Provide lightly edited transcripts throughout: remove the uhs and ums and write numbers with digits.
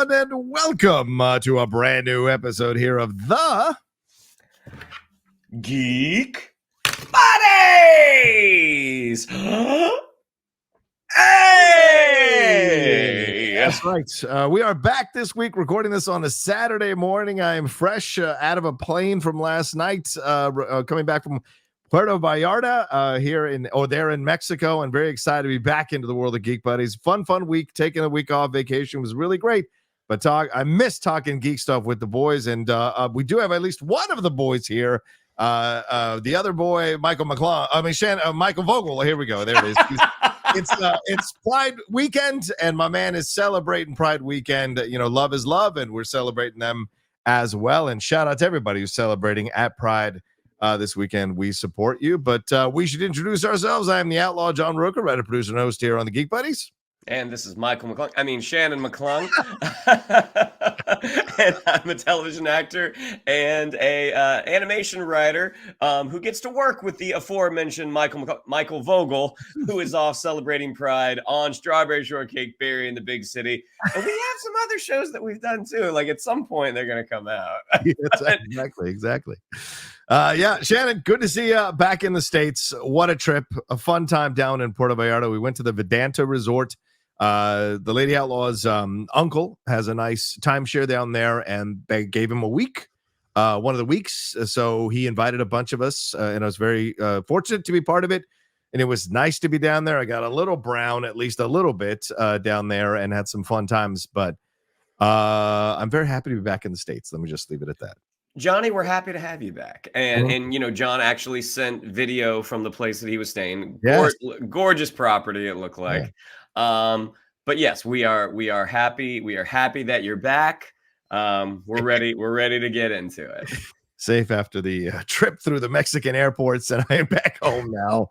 everyone, and welcome to a brand new episode here of the Geek Buddies. Hey! That's right. We are back this week, recording this on a Saturday morning. I am fresh out of a plane from last night, coming back from Puerto Vallarta there in Mexico, and very excited to be back into the world of Geek Buddies. Fun week. Taking a week off vacation was really great. But I miss talking geek stuff with the boys, and we do have at least one of the boys here. The other boy, Michael Vogel. Here we go. There it is. It's Pride weekend, and my man is celebrating Pride weekend. Love is love, and we're celebrating them as well. And shout out to everybody who's celebrating at Pride this weekend. We support you, but we should introduce ourselves. I am the Outlaw John Rocha, writer, producer, and host here on the Geek Buddies. And this is Shannon McClung. And I'm a television actor and a animation writer who gets to work with the aforementioned Michael Vogel, who is off celebrating Pride on Strawberry Shortcake Berry in the big city. And we have some other shows that we've done too. Like at some point they're going to come out. Exactly. Shannon, good to see you back in the States. What a trip. A fun time down in Puerto Vallarta. We went to the Vedanta Resort. The Lady Outlaw's uncle has a nice timeshare down there, and they gave him a week, one of the weeks. So he invited a bunch of us, and I was very fortunate to be part of it. And it was nice to be down there. I got a little brown, at least a little bit, down there, and had some fun times. But I'm very happy to be back in the States. Let me just leave it at that. Johnny, we're happy to have you back. And John actually sent video from the place that he was staying. Yes. Gorgeous property, it looked like. Yeah. But yes, we are happy. We are happy that you're back. We're ready to get into it. Safe after the trip through the Mexican airports, and I am back home now.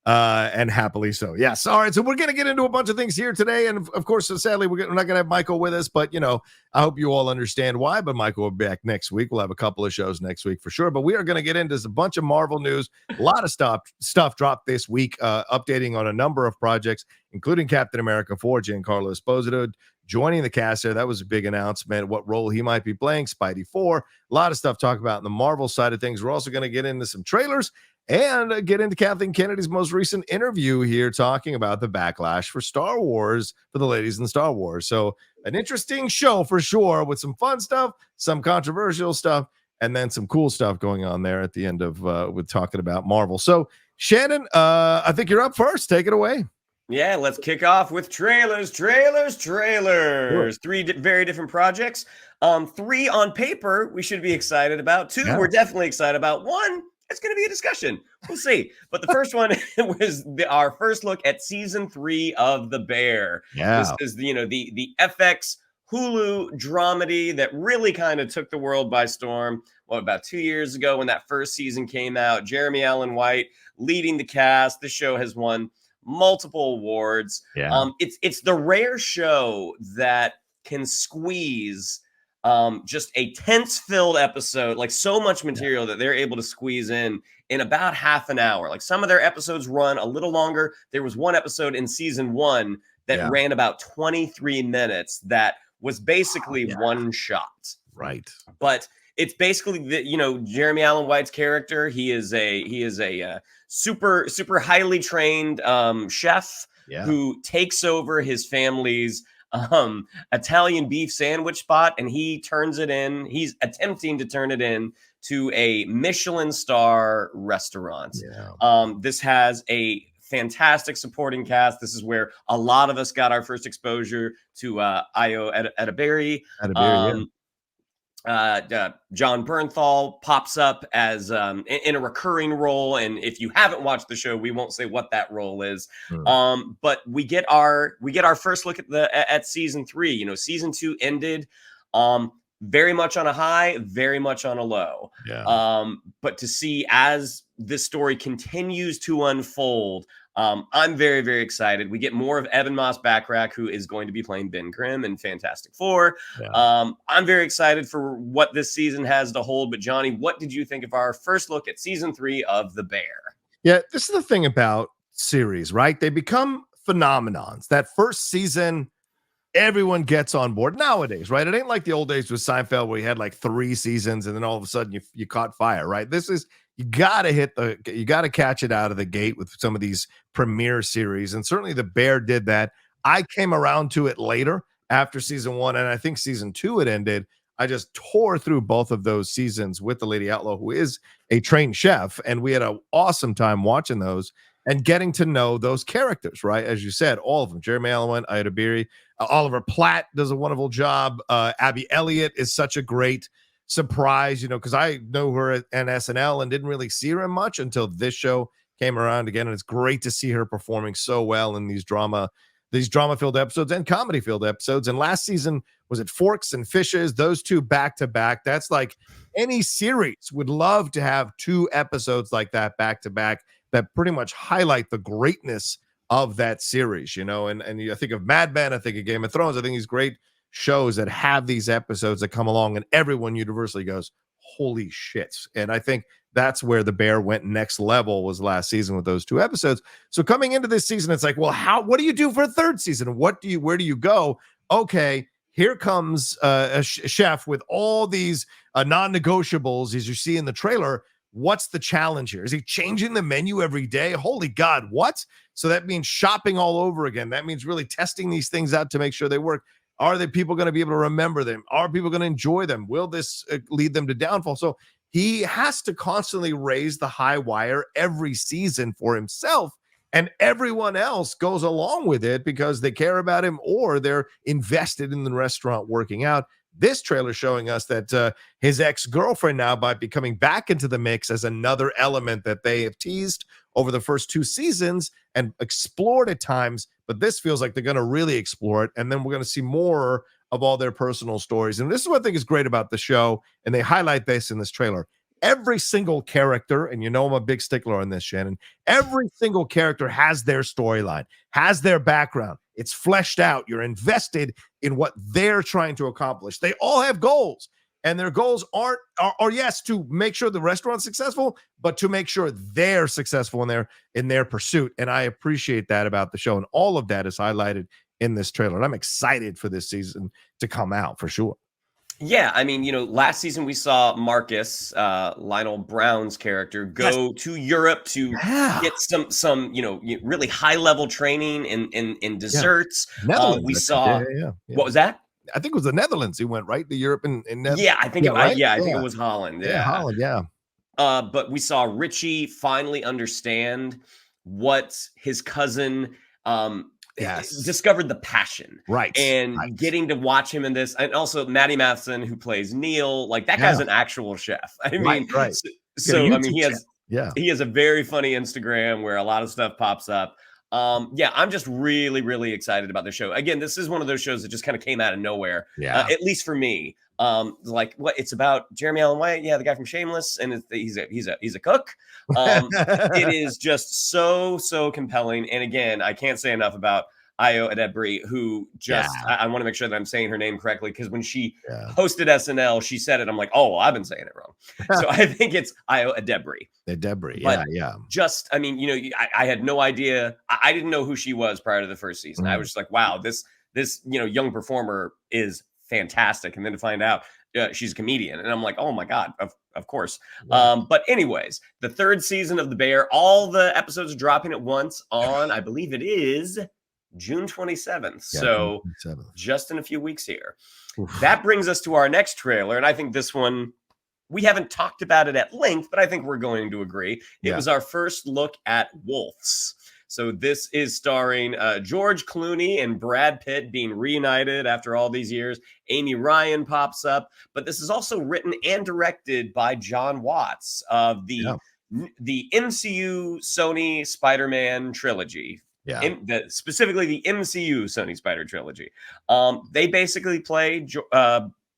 And happily so. Yes. All right. So we're going to get into a bunch of things here today. And of course, sadly, we're not going to have Michael with us, but I hope you all understand why. But Michael will be back next week. We'll have a couple of shows next week for sure. But we are going to get into a bunch of Marvel news. A lot of stuff dropped this week, updating on a number of projects, including Captain America 4, Giancarlo Esposito joining the cast there. That was a big announcement, what role he might be playing. Spidey 4. A lot of stuff to talk about in the Marvel side of things. We're also going to get into some trailers and get into Kathleen Kennedy's most recent interview here, talking about the backlash for Star Wars, for the ladies in Star Wars. So an interesting show for sure, with some fun stuff, some controversial stuff, and then some cool stuff going on there at the end of with talking about Marvel. So Shannon, I think you're up first. Take it away. Yeah, let's kick off with trailers. Sure. 3 very different projects. 3 on paper we should be excited about. 2 we're definitely excited about. 1, it's going to be a discussion. We'll see. But the first one was our first look at season 3 of The Bear. Yeah. This is the FX Hulu dramedy that really kind of took the world by storm. About 2 years ago when that first season came out, Jeremy Allen White leading the cast. The show has won multiple awards. Yeah. It's the rare show that can squeeze just a tense-filled episode, like so much material that they're able to squeeze in about half an hour. Like some of their episodes run a little longer. There was one episode in season 1 that ran about 23 minutes that was basically one shot. Right. But it's basically Jeremy Allen White's character. He is a super highly trained chef who takes over his family's Italian beef sandwich spot, and he's attempting to turn it in to a Michelin star restaurant. This has a fantastic supporting cast. This is where a lot of us got our first exposure to Ayo Edebiri. John Bernthal pops up as in a recurring role, and if you haven't watched the show, we won't say what that role is. But we get our first look at season 3. Season 2 ended very much on a high, very much on a low. But to see as this story continues to unfold, I'm very, very excited. We get more of Evan Moss-Backrack, who is going to be playing Ben Grimm in Fantastic Four. I'm very excited for what this season has to hold. But Johnny, what did you think of our first look at season 3 of The Bear? Yeah, this is the thing about series, right? They become phenomenons. That first season, everyone gets on board nowadays, right? It ain't like the old days with Seinfeld where you had like 3 seasons and then all of a sudden you caught fire, right? This is, you got to catch it out of the gate with some of these premiere series. And certainly The Bear did that. I came around to it later after season 1, and I think season 2 it ended. I just tore through both of those seasons with the Lady Outlaw, who is a trained chef, and we had an awesome time watching those and getting to know those characters, right? As you said, all of them. Jeremy Allen, Ida Beery, Oliver Platt does a wonderful job. Abby Elliott is such a great surprise, because I know her at SNL and didn't really see her in much until this show came around again. And it's great to see her performing so well in these drama-filled episodes and comedy-filled episodes. And last season, was it Forks and Fishes? Those 2 back-to-back. That's like any series would love to have 2 episodes like that back-to-back that pretty much highlight the greatness of that series, and I think of Mad Men, I think of Game of Thrones. I think these great shows that have these episodes that come along and everyone universally goes, holy shit. And I think that's where The Bear went next level, was last season with those 2 episodes. So coming into this season, it's like, well, what do you do for a third season? Where do you go? Okay, here comes a chef with all these non-negotiables, as you see in the trailer. What's the challenge here? Is he changing the menu every day? Holy God, what? So that means shopping all over again. That means really testing these things out to make sure they work. Are the people going to be able to remember them? Are people going to enjoy them? Will this lead them to downfall? So he has to constantly raise the high wire every season for himself, and everyone else goes along with it because they care about him or they're invested in the restaurant working out. This trailer showing us that his ex-girlfriend now might be coming back into the mix as another element that they have teased over the first 2 seasons and explored at times, but this feels like they're going to really explore it, and then we're going to see more of all their personal stories. And this is what I think is great about the show, and they highlight this in this trailer. Every single character, and I'm a big stickler on this, Shannon, every single character has their storyline, has their background. It's fleshed out. You're invested in what they're trying to accomplish. They all have goals, and their goals are yes, to make sure the restaurant's successful, but to make sure they're successful in their pursuit. And I appreciate that about the show, and all of that is highlighted in this trailer. And I'm excited for this season to come out for sure. Yeah, I mean, last season we saw Marcus, Lionel Brown's character, go to Europe to get some really high level training in desserts. We saw what was that? I think it was the Netherlands. He went right to Europe and yeah, I think it was Holland. Yeah, Holland. Yeah. But we saw Richie finally understand what his cousin discovered the passion, right? And getting to watch him in this, and also Matty Matheson, who plays Neil, like that guy's an actual chef. I mean, right. So I mean, he has a very funny Instagram where a lot of stuff pops up. I'm just really, really excited about the show. Again, this is one of those shows that just kind of came out of nowhere. At least for me. Like what it's about Jeremy Allen White, the guy from Shameless, and he's a cook. It is just so compelling. And again, I can't say enough about Ayo Edebiri, who just I want to make sure that I'm saying her name correctly, because when she hosted SNL, she said it. I'm like, oh, I've been saying it wrong. So I think it's Ayo Edebiri. Just, I mean, I had no idea. I didn't know who she was prior to the first season. I was just like, wow, this young performer is fantastic. And then to find out she's a comedian, and I'm like, oh my God, of course. But anyways, the 3rd season of The Bear, all the episodes are dropping at once on, I believe it is June 27th. So June 27th. Just in a few weeks here. Oof. That brings us to our next trailer. And I think this one, we haven't talked about it at length, but I think we're going to agree. It was our first look at Wolves. So this is starring George Clooney and Brad Pitt being reunited after all these years. Amy Ryan pops up, but this is also written and directed by John Watts of the MCU Sony Spider-Man trilogy. Specifically the MCU Sony Spider trilogy. They basically play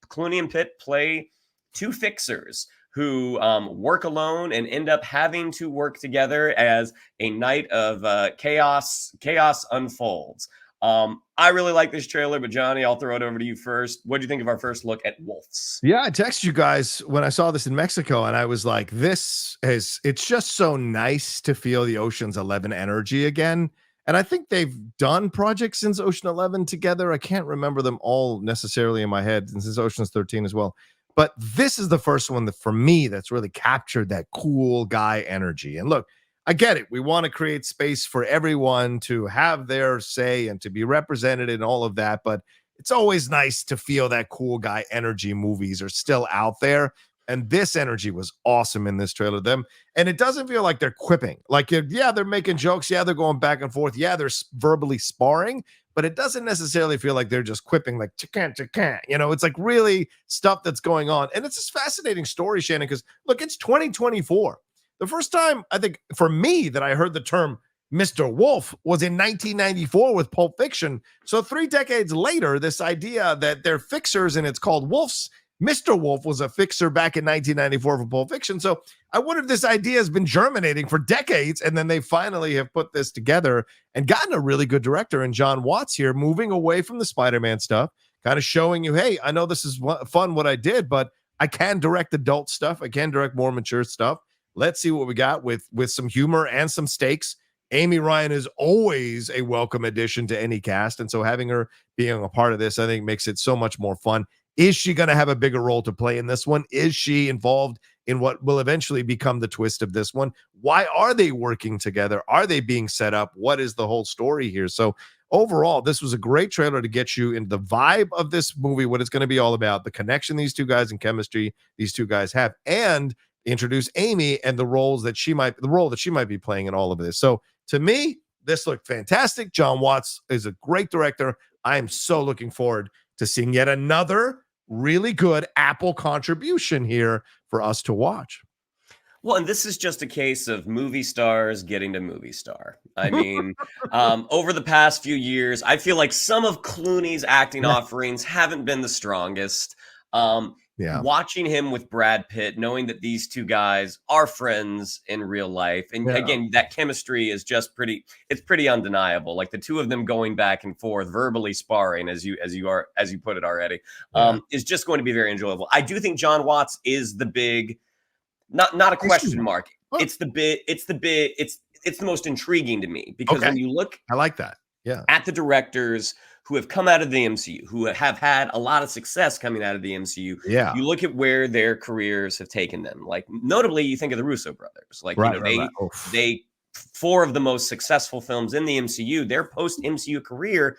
Clooney and Pitt play 2 fixers who work alone and end up having to work together as a night of chaos unfolds. I really like this trailer, but Johnny, I'll throw it over to you first. What do you think of our first look at Wolves? Yeah, I texted you guys when I saw this in Mexico, and I was like, it's just so nice to feel the Ocean's 11 energy again. And I think they've done projects since Ocean 11 together. I can't remember them all necessarily in my head, and since Ocean's 13 as well. But this is the first one that, for me, that's really captured that cool guy energy. And look, I get it. We want to create space for everyone to have their say and to be represented in all of that. But it's always nice to feel that cool guy energy. Movies are still out there. And this energy was awesome in this trailer. And it doesn't feel like they're quipping. Like, yeah, they're making jokes. Yeah, they're going back and forth. Yeah, they're verbally sparring. But it doesn't necessarily feel like they're just quipping like, cha-can. You know, it's like really stuff that's going on. And it's this fascinating story, Shannon, because look, it's 2024. The first time, I think, for me, that I heard the term Mr. Wolf was in 1994 with Pulp Fiction. So 3 decades later, this idea that they're fixers and it's called wolves. Mr. Wolf was a fixer back in 1994 for Pulp Fiction. So I wonder if this idea has been germinating for decades, and then they finally have put this together and gotten a really good director in John Watts here, moving away from the Spider-Man stuff, kind of showing you, hey, I know this is fun what I did, but I can direct adult stuff. I can direct more mature stuff. Let's see what we got with some humor and some stakes. Amy Ryan is always a welcome addition to any cast, and so having her being a part of this, I think, makes it so much more fun. Is she going to have a bigger role to play in this one? Is she involved in what will eventually become the twist of this one? Why are they working together? Are they being set up? What is the whole story here? So overall, this was a great trailer to get you in the vibe of this movie, what it's going to be all about, the connection these two guys and chemistry these two guys have, and introduce Amy and the role that she might be playing in all of this. So to me, this looked fantastic. John Watts is a great director. I am so looking forward to seeing yet another really good Apple contribution here for us to watch. Well, and this is just a case of movie stars getting to movie star. I mean, over the past few years, I feel like some of Clooney's acting offerings haven't been the strongest. Watching him with Brad Pitt, knowing that these two guys are friends in real life. And again, that chemistry is just it's pretty undeniable. Like the two of them going back and forth, verbally sparring, as you put it already, is just going to be very enjoyable. I do think John Watts is the big, not a question mark. It's the most intriguing to me, because when you look, I like that. Yeah. At the directors who have come out of the MCU, who have had a lot of success coming out of the MCU. Yeah. You look at where their careers have taken them. Like, notably, you think of the Russo brothers. Like, they 4 of the most successful films in the MCU, their post-MCU career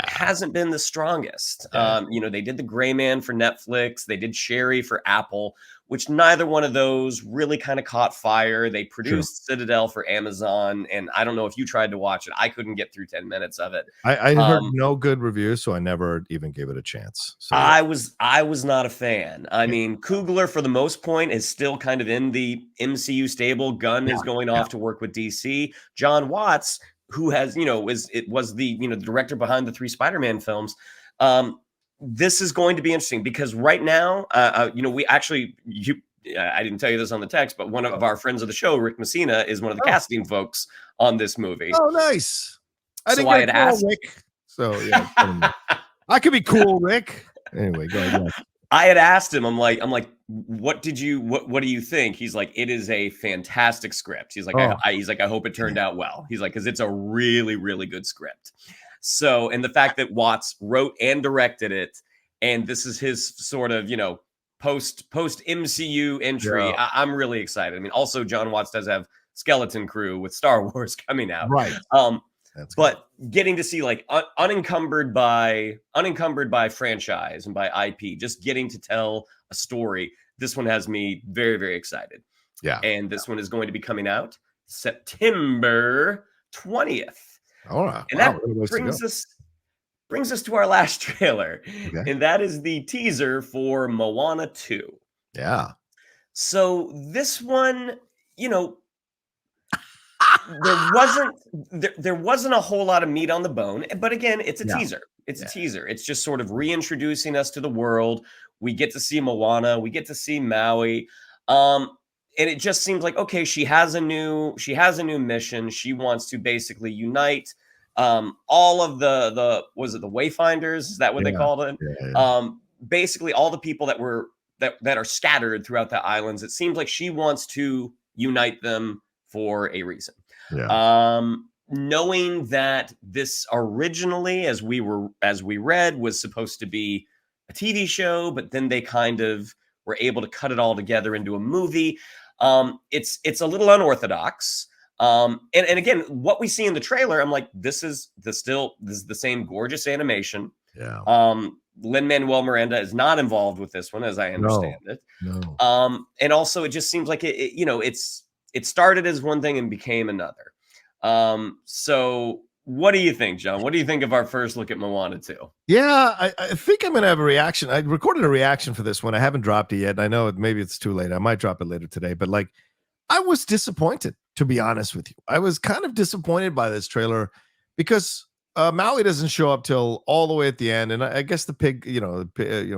hasn't been the strongest. They did The Gray Man for Netflix. They did Sherry for Apple, which neither one of those really kind of caught fire. They produced Citadel for Amazon, and I don't know if you tried to watch it. I couldn't get through 10 minutes of it. I heard no good reviews, so I never even gave it a chance. So I was not a fan. I mean, Coogler, for the most part, is still kind of in the MCU stable. Gunn is going off to work with DC. John Watts, who has, was the director behind the 3 Spider-Man films. This is going to be interesting, because right now, we actually, I didn't tell you this on the text, but one of our friends of the show, Rick Messina, is one of the casting folks on this movie. Oh, nice. I had asked Rick. So yeah, I could be cool, Rick. Anyway, go ahead. I had asked him, I'm like, what do you think? He's like, it is a fantastic script. He's like, I hope it turned out well. He's like, because it's a really, really good script. So, and the fact that Watts wrote and directed it, and this is his sort of, post MCU entry, I'm really excited. I mean, also John Watts does have Skeleton Crew with Star Wars coming out, right? But getting to see like unencumbered by franchise and by IP, just getting to tell a story. This one has me very, very excited. Yeah, and this one is going to be coming out September 20th. All right. And that brings us to our last trailer. Okay. And that is the teaser for Moana 2. Yeah. So this one, there wasn't a whole lot of meat on the bone, but again, it's a teaser. It's a teaser. It's just sort of reintroducing us to the world. We get to see Moana, we get to see Maui. And it just seems like, okay, she has a new mission. She wants to basically unite all of the Wayfinders? Is that what they called it? Yeah. Basically all the people that are scattered throughout the islands. It seems like she wants to unite them for a reason. Yeah. knowing that this originally, as we read, was supposed to be a TV show, but then they kind of were able to cut it all together into a movie. It's a little unorthodox. And again, what we see in the trailer, I'm like, this is the same gorgeous animation. Yeah. Lin-Manuel Miranda is not involved with this one, as I understand it. No. And also it just seems like it started as one thing and became another. So what do you think, John? What do you think of our first look at Moana 2? Yeah, I think I'm going to have a reaction. I recorded a reaction for this one. I haven't dropped it yet. I know maybe it's too late. I might drop it later today, but like, I was disappointed, to be honest with you. I was kind of disappointed by this trailer because Maui doesn't show up till all the way at the end. And I guess the pig,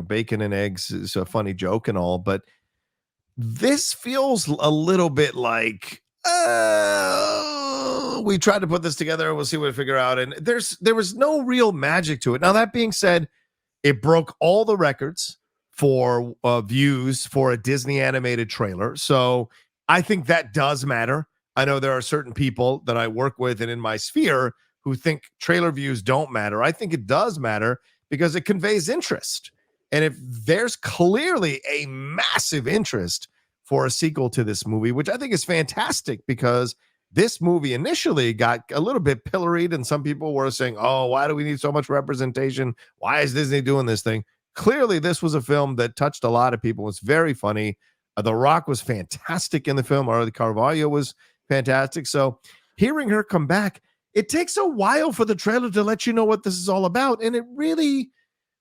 bacon and eggs is a funny joke and all, but this feels a little bit like, we tried to put this together. We'll see what we figure out. And there was no real magic to it. Now, that being said, it broke all the records for views for a Disney animated trailer. So I think that does matter. I know there are certain people that I work with and in my sphere who think trailer views don't matter. I think it does matter because it conveys interest. And if there's clearly a massive interest for a sequel to this movie, which I think is fantastic because this movie initially got a little bit pilloried and some people were saying, oh, why do we need so much representation? Why is Disney doing this thing? Clearly, this was a film that touched a lot of people. It's very funny. The Rock was fantastic in the film. Arlie Carvalho was fantastic. So hearing her come back, it takes a while for the trailer to let you know what this is all about. And it really,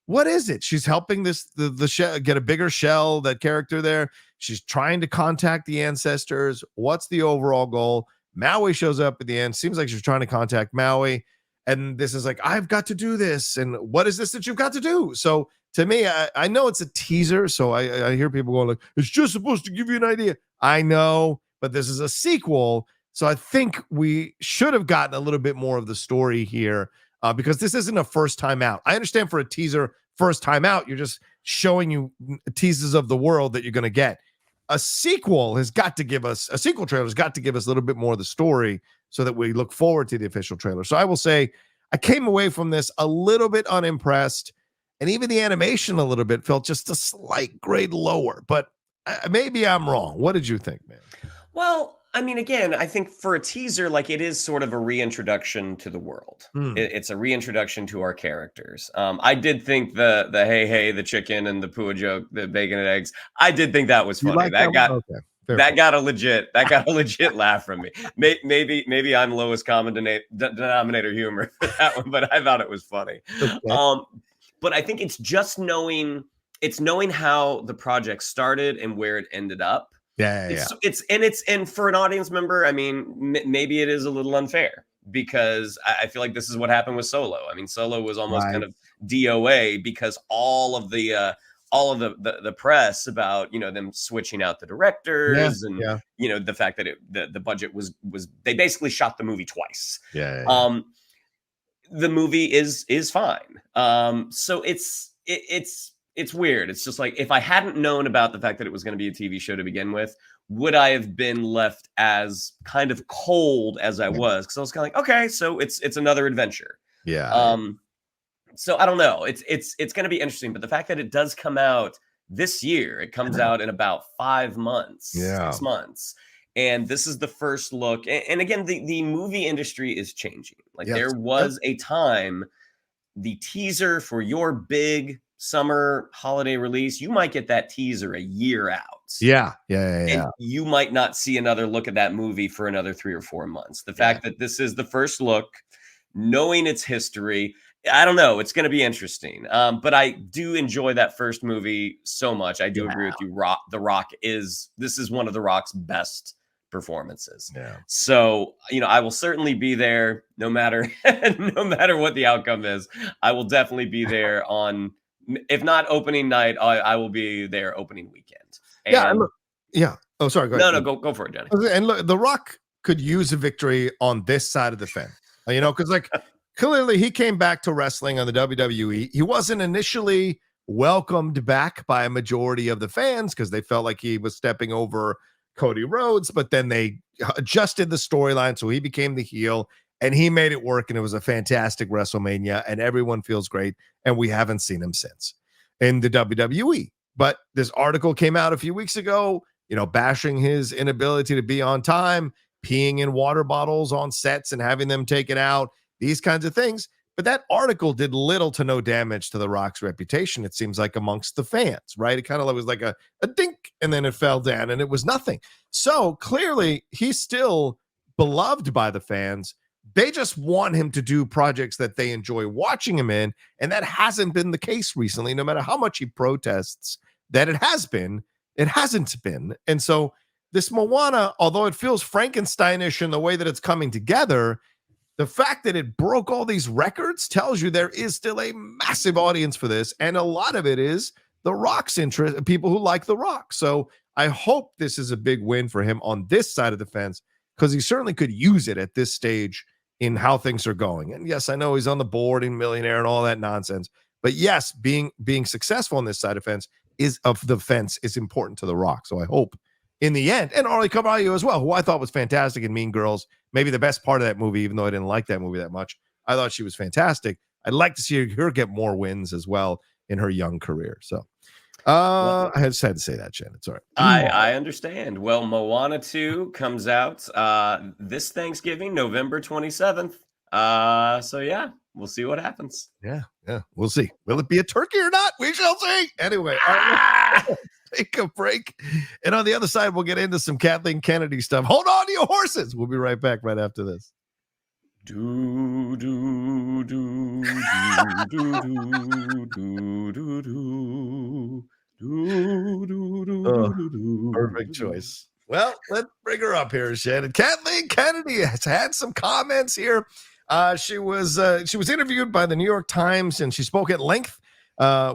what is it? She's helping the shell get a bigger shell, that character there. She's trying to contact the ancestors. What's the overall goal? Maui shows up at the end. Seems like she's trying to contact Maui. And this is like, I've got to do this. And what is this that you've got to do? So to me, I know it's a teaser. So I hear people going like, it's just supposed to give you an idea. I know, but this is a sequel. So I think we should have gotten a little bit more of the story here because this isn't a first time out. I understand for a teaser, first time out, you're just showing you teases of the world that you're going to get. A sequel trailer has got to give us a little bit more of the story so that we look forward to the official trailer. So I will say I came away from this a little bit unimpressed, and even the animation a little bit felt just a slight grade lower, but maybe I'm wrong. What did you think, man? Well, I mean, again, I think for a teaser, like it is sort of a reintroduction to the world. It's a reintroduction to our characters. I did think the hey, the chicken and the pua joke, the bacon and eggs. I did think that was funny. That got a legit laugh from me. Maybe I'm lowest common denominator humor for that one, but I thought it was funny. Okay. But I think it's just knowing how the project started and where it ended up. Yeah. It's for an audience member. I mean, maybe it is a little unfair because I feel like this is what happened with Solo. I mean, Solo was almost kind of DOA because all of the press about them switching out the directors and the fact that the budget was they basically shot the movie twice. Yeah. The movie is fine. So it's weird. It's just like, if I hadn't known about the fact that it was going to be a TV show to begin with, would I have been left as kind of cold as I was? Because I was kind of like, okay, so it's another adventure. Yeah. So I don't know. It's going to be interesting. But the fact that it does come out this year, it comes out in about 5 months, 6 months. And this is the first look. And again, the movie industry is changing. Like there was a time, the teaser for your big summer holiday release, you might get that teaser a year out. Yeah. And you might not see another look at that movie for another 3 or 4 months. The fact that this is the first look, knowing its history, I don't know. It's going to be interesting. But I do enjoy that first movie so much. I do agree with you. This is one of The Rock's best performances. Yeah. So, I will certainly be there no matter what the outcome is. I will definitely be there on, if not opening night, I will be there opening weekend. And Oh, sorry. Go ahead. No, go for it, Johnny. And look, The Rock could use a victory on this side of the fence, because like clearly he came back to wrestling on the WWE. He wasn't initially welcomed back by a majority of the fans because they felt like he was stepping over Cody Rhodes, but then they adjusted the storyline so he became the heel. and he made it work, and it was a fantastic WrestleMania, and everyone feels great, and we haven't seen him since in the WWE. But this article came out a few weeks ago, bashing his inability to be on time, peeing in water bottles on sets and having them taken out, these kinds of things. But that article did little to no damage to The Rock's reputation, it seems like, amongst the fans, right? It kind of was like a dink, and then it fell down, and it was nothing. So clearly, he's still beloved by the fans. They just want him to do projects that they enjoy watching him in, and that hasn't been the case recently. No matter how much he protests that it hasn't been. And so this Moana, although it feels Frankensteinish in the way that it's coming together, the fact that it broke all these records tells you there is still a massive audience for this. And a lot of it is The Rock's interest, people who like The Rock. So I hope this is a big win for him on this side of the fence, because he certainly could use it at this stage in how things are going. And yes, I know he's on the board and millionaire and all that nonsense. But yes, being successful on this side of the fence is important to The Rock. So I hope in the end, and Arlie Carvalho as well, who I thought was fantastic in Mean Girls, maybe the best part of that movie, even though I didn't like that movie that much. I thought she was fantastic. I'd like to see her get more wins as well in her young career. So I just had to say that, Shannon. It's all right. I understand. Well, Moana 2 comes out this Thanksgiving, November 27th. So yeah, we'll see what happens. Yeah, we'll see. Will it be a turkey or not? We shall see. Anyway, take a break. And on the other side, we'll get into some Kathleen Kennedy stuff. Hold on to your horses. We'll be right back right after this. Do, do, do, do, do, do, do, do. Perfect choice. Well, let's bring her up here, Shannon. Kathleen Kennedy has had some comments here. She was interviewed by the New York Times, and she spoke at length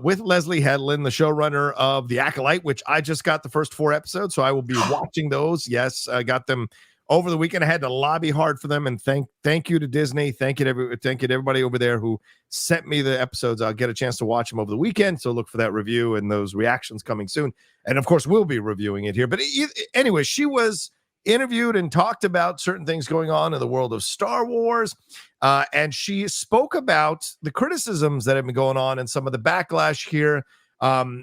with Leslie Headland, the showrunner of The Acolyte, which I just got the first 4 episodes, so I will be watching those. Yes, I got them over the weekend. I had to lobby hard for them, and thank you to Disney. Thank you to everybody over there who sent me the episodes. I'll get a chance to watch them over the weekend, so look for that review and those reactions coming soon. And of course, we'll be reviewing it here. But anyway, she was interviewed and talked about certain things going on in the world of Star Wars. And she spoke about the criticisms that have been going on and some of the backlash here.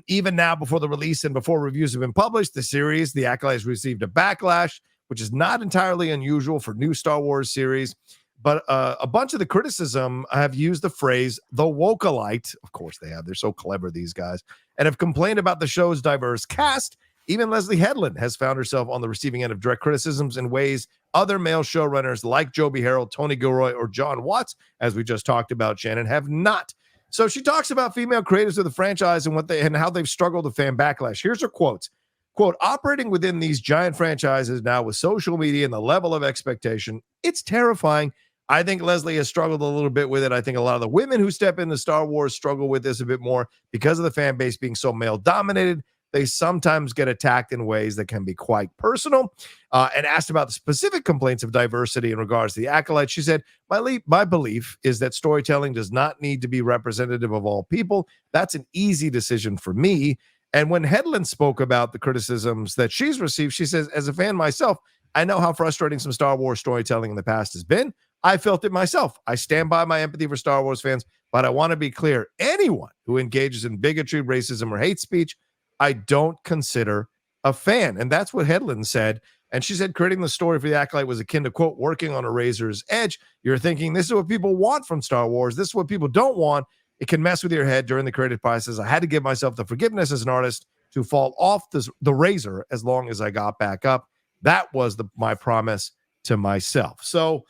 Even now, before the release and before reviews have been published, the series, The Acolyte, has received a backlash, which is not entirely unusual for new Star Wars series. But a bunch of the criticism have used the phrase the wokealite. Of course they have. They're so clever, these guys. And have complained about the show's diverse cast. Even Leslie Headland has found herself on the receiving end of direct criticisms in ways other male showrunners like Joby Harold, Tony Gilroy, or John Watts, as we just talked about, Shannon, have not. So she talks about female creators of the franchise and how they've struggled with fan backlash. Here's her quotes. Quote, operating within these giant franchises now with social media and the level of expectation, it's terrifying. I think Leslie has struggled a little bit with it. I think a lot of the women who step into Star Wars struggle with this a bit more because of the fan base being so male dominated. They sometimes get attacked in ways that can be quite personal. And asked about the specific complaints of diversity in regards to The Acolyte, she said, my belief is that storytelling does not need to be representative of all people. That's an easy decision for me. And when Headland spoke about the criticisms that she's received, she says, as a fan myself, I know how frustrating some Star Wars storytelling in the past has been. I felt it myself. I stand by my empathy for Star Wars fans, but I want to be clear. Anyone who engages in bigotry, racism, or hate speech, I don't consider a fan. And that's what Headland said. And she said creating the story for The Acolyte was akin to, quote, working on a razor's edge. You're thinking, this is what people want from Star Wars. This is what people don't want. It can mess with your head during the creative process. I had to give myself the forgiveness as an artist to fall off the razor as long as I got back up. That was my promise to myself. So,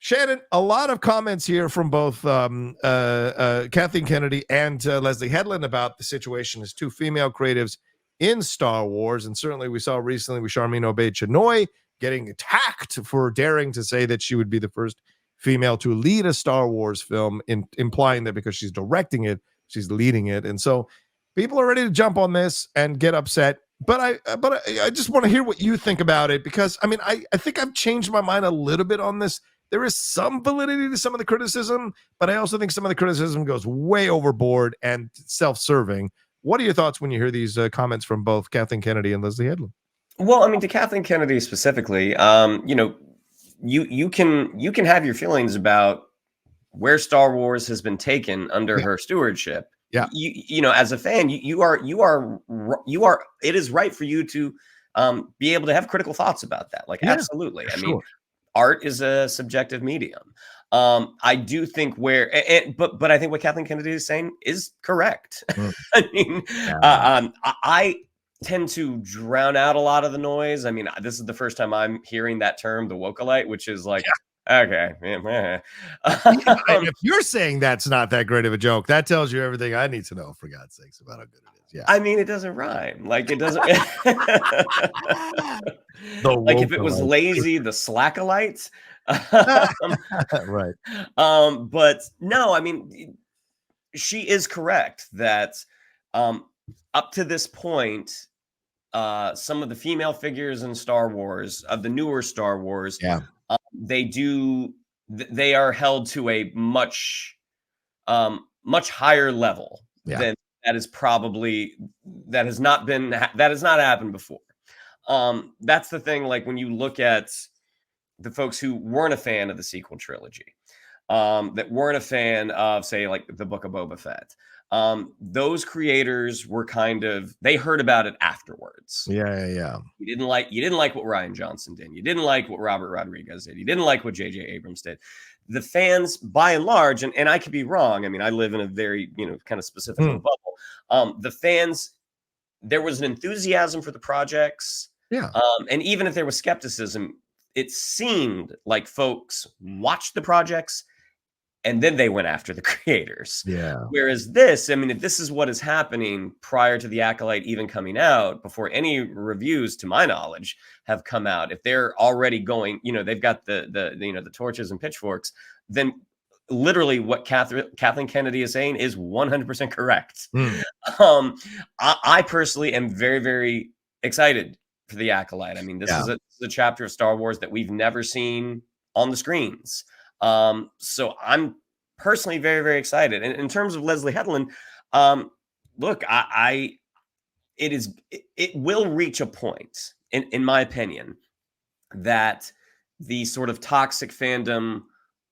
Shannon, a lot of comments here from both Kathleen Kennedy and Leslie Headland about the situation as two female creatives in Star Wars. And certainly we saw recently with Charmin Obaid-Chinoy getting attacked for daring to say that she would be the first female to lead a Star Wars film, implying that because she's directing it, she's leading it. And so people are ready to jump on this and get upset. But I just want to hear what you think about it, because I mean, I think I've changed my mind a little bit on this. There is some validity to some of the criticism, but I also think some of the criticism goes way overboard and self-serving. What are your thoughts when you hear these comments from both Kathleen Kennedy and Leslie Headland? Well, I mean, to Kathleen Kennedy specifically, you can have your feelings about where Star Wars has been taken under her stewardship. Yeah. You know, as a fan, you are it is right for you to be able to have critical thoughts about that. Like, absolutely. I mean, art is a subjective medium. I do think but I think what Kathleen Kennedy is saying is correct. I mean, I tend to drown out a lot of the noise. I mean, this is the first time I'm hearing that term, the wokealite, which is like, okay. If you're saying that's not that great of a joke, that tells you everything I need to know, for God's sakes, about how good it is. Yeah. I mean, it doesn't rhyme. Like, it doesn't. Like, if it was lazy, the slackalites. Right. But no, I mean, she is correct that up to this point, some of the female figures in Star Wars, of the newer Star Wars, they are held to a much higher level than that has not happened before. That's the thing. Like, when you look at the folks who weren't a fan of the sequel trilogy, that weren't a fan of, say, like the Book of Boba Fett, those creators were they heard about it afterwards. Yeah. You didn't like what Rian Johnson did. You didn't like what Robert Rodriguez did. You didn't like what J.J. Abrams did. The fans, by and large, and I could be wrong. I mean, I live in a very, kind of specific bubble. The fans, there was an enthusiasm for the projects. Yeah. And even if there was skepticism, it seemed like folks watched the projects and then they went after the creators. Yeah. Whereas this, I mean, if this is what is happening prior to the Acolyte even coming out, before any reviews, to my knowledge, have come out, if they're already going, they've got the torches and pitchforks, then literally what Kathleen Kennedy is saying is 100% correct. I personally am very, very excited for the Acolyte. I mean, this is a chapter of Star Wars that we've never seen on the screens. So I'm personally very, very excited. And in terms of Leslie Headland, look, it will reach a point, in my opinion, that the sort of toxic fandom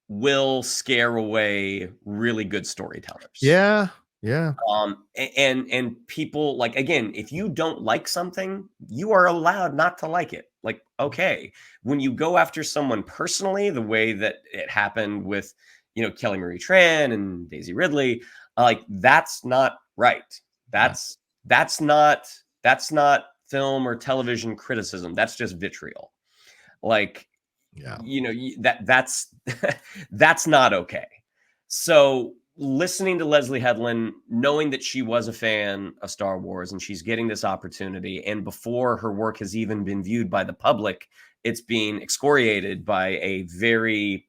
will scare away really good storytellers. Yeah. And people, like, again, if you don't like something, you are allowed not to like it. Like, okay, when you go after someone personally, the way that it happened with, Kelly Marie Tran and Daisy Ridley, like, that's not right. That's not film or television criticism. That's just vitriol. Like, that's that's not okay. So listening to Leslie Headland, knowing that she was a fan of Star Wars and she's getting this opportunity, and before her work has even been viewed by the public, it's being excoriated by a very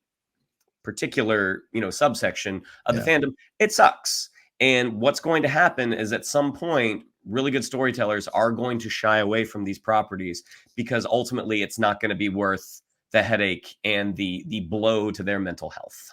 particular, subsection of the fandom. It sucks. And what's going to happen is, at some point, really good storytellers are going to shy away from these properties, because ultimately it's not going to be worth the headache and the blow to their mental health.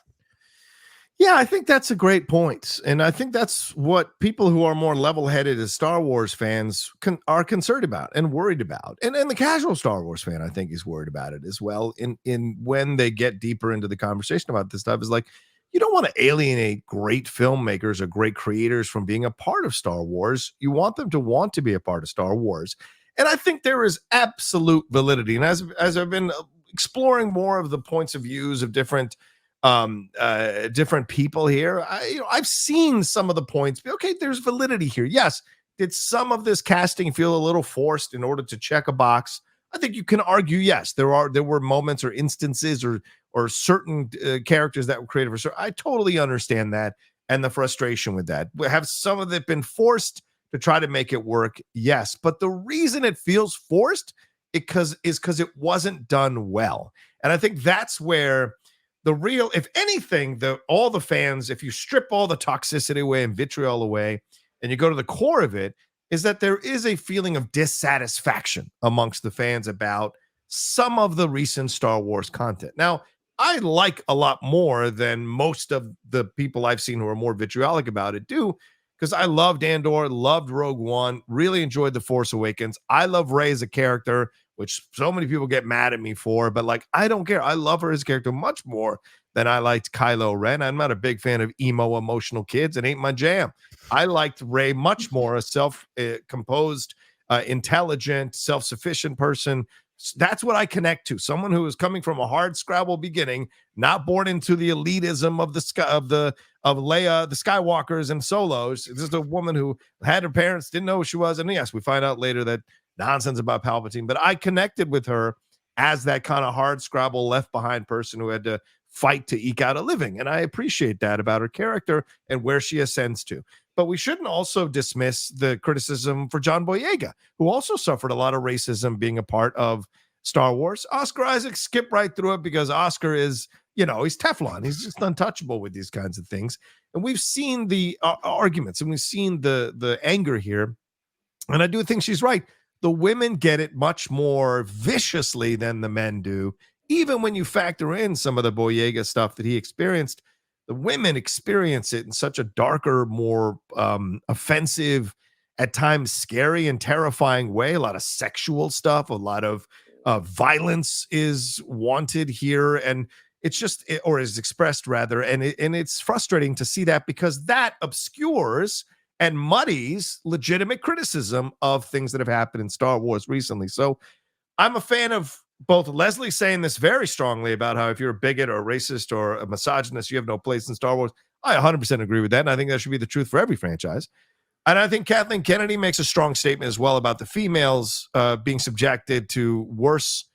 Yeah, I think that's a great point. And I think that's what people who are more level-headed as Star Wars fans are concerned about and worried about. And the casual Star Wars fan, I think, is worried about it as well. In when they get deeper into the conversation about this stuff, is like, you don't want to alienate great filmmakers or great creators from being a part of Star Wars. You want them to want to be a part of Star Wars. And I think there is absolute validity. And as I've been exploring more of the points of views of different people here, I've seen some of the points. Okay, there's validity here. Yes. Did some of this casting feel a little forced in order to check a box? I think you can argue, yes, there were moments or instances or certain characters that were created for sure. I totally understand that, and the frustration with that. Have some of it been forced to try to make it work? Yes. But the reason it feels forced is because it wasn't done well. And I think that's where the real, if anything, all the fans, if you strip all the toxicity away and vitriol away, and you go to the core of it, is that there is a feeling of dissatisfaction amongst the fans about some of the recent Star Wars content. Now, I like a lot more than most of the people I've seen who are more vitriolic about it do, because I loved Andor, loved Rogue One, really enjoyed The Force Awakens. I love Rey as a character. which so many people get mad at me for, but like, I don't care. I love her as a character much more than I liked Kylo Ren. I'm not a big fan of emo emotional kids. It ain't my jam. I liked Rey much more, a self-composed, intelligent, self-sufficient person. That's what I connect to. Someone who is coming from a hard scrabble beginning, not born into the elitism of Leia, the Skywalkers and Solos. This is a woman who had her parents, didn't know who she was. And yes, we find out later that nonsense about Palpatine, but I connected with her as that kind of hard scrabble left behind person who had to fight to eke out a living. And I appreciate that about her character and where she ascends to. But we shouldn't also dismiss the criticism for John Boyega, who also suffered a lot of racism being a part of Star Wars. Oscar Isaac skipped right through it because Oscar is, he's Teflon. He's just untouchable with these kinds of things. And we've seen the arguments and we've seen the anger here. And I do think she's right. The women get it much more viciously than the men do. Even when you factor in some of the Boyega stuff that he experienced, the women experience it in such a darker, more offensive, at times scary and terrifying way. A lot of sexual stuff, a lot of violence is wanted here, and it's just, or is expressed rather, and it's frustrating to see that because that obscures and muddies legitimate criticism of things that have happened in Star Wars recently. So I'm a fan of both Leslie saying this very strongly about how if you're a bigot or a racist or a misogynist, you have no place in Star Wars. I 100% agree with that, and I think that should be the truth for every franchise. And I think Kathleen Kennedy makes a strong statement as well about the females being subjected to worse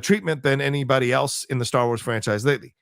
treatment than anybody else in the Star Wars franchise lately.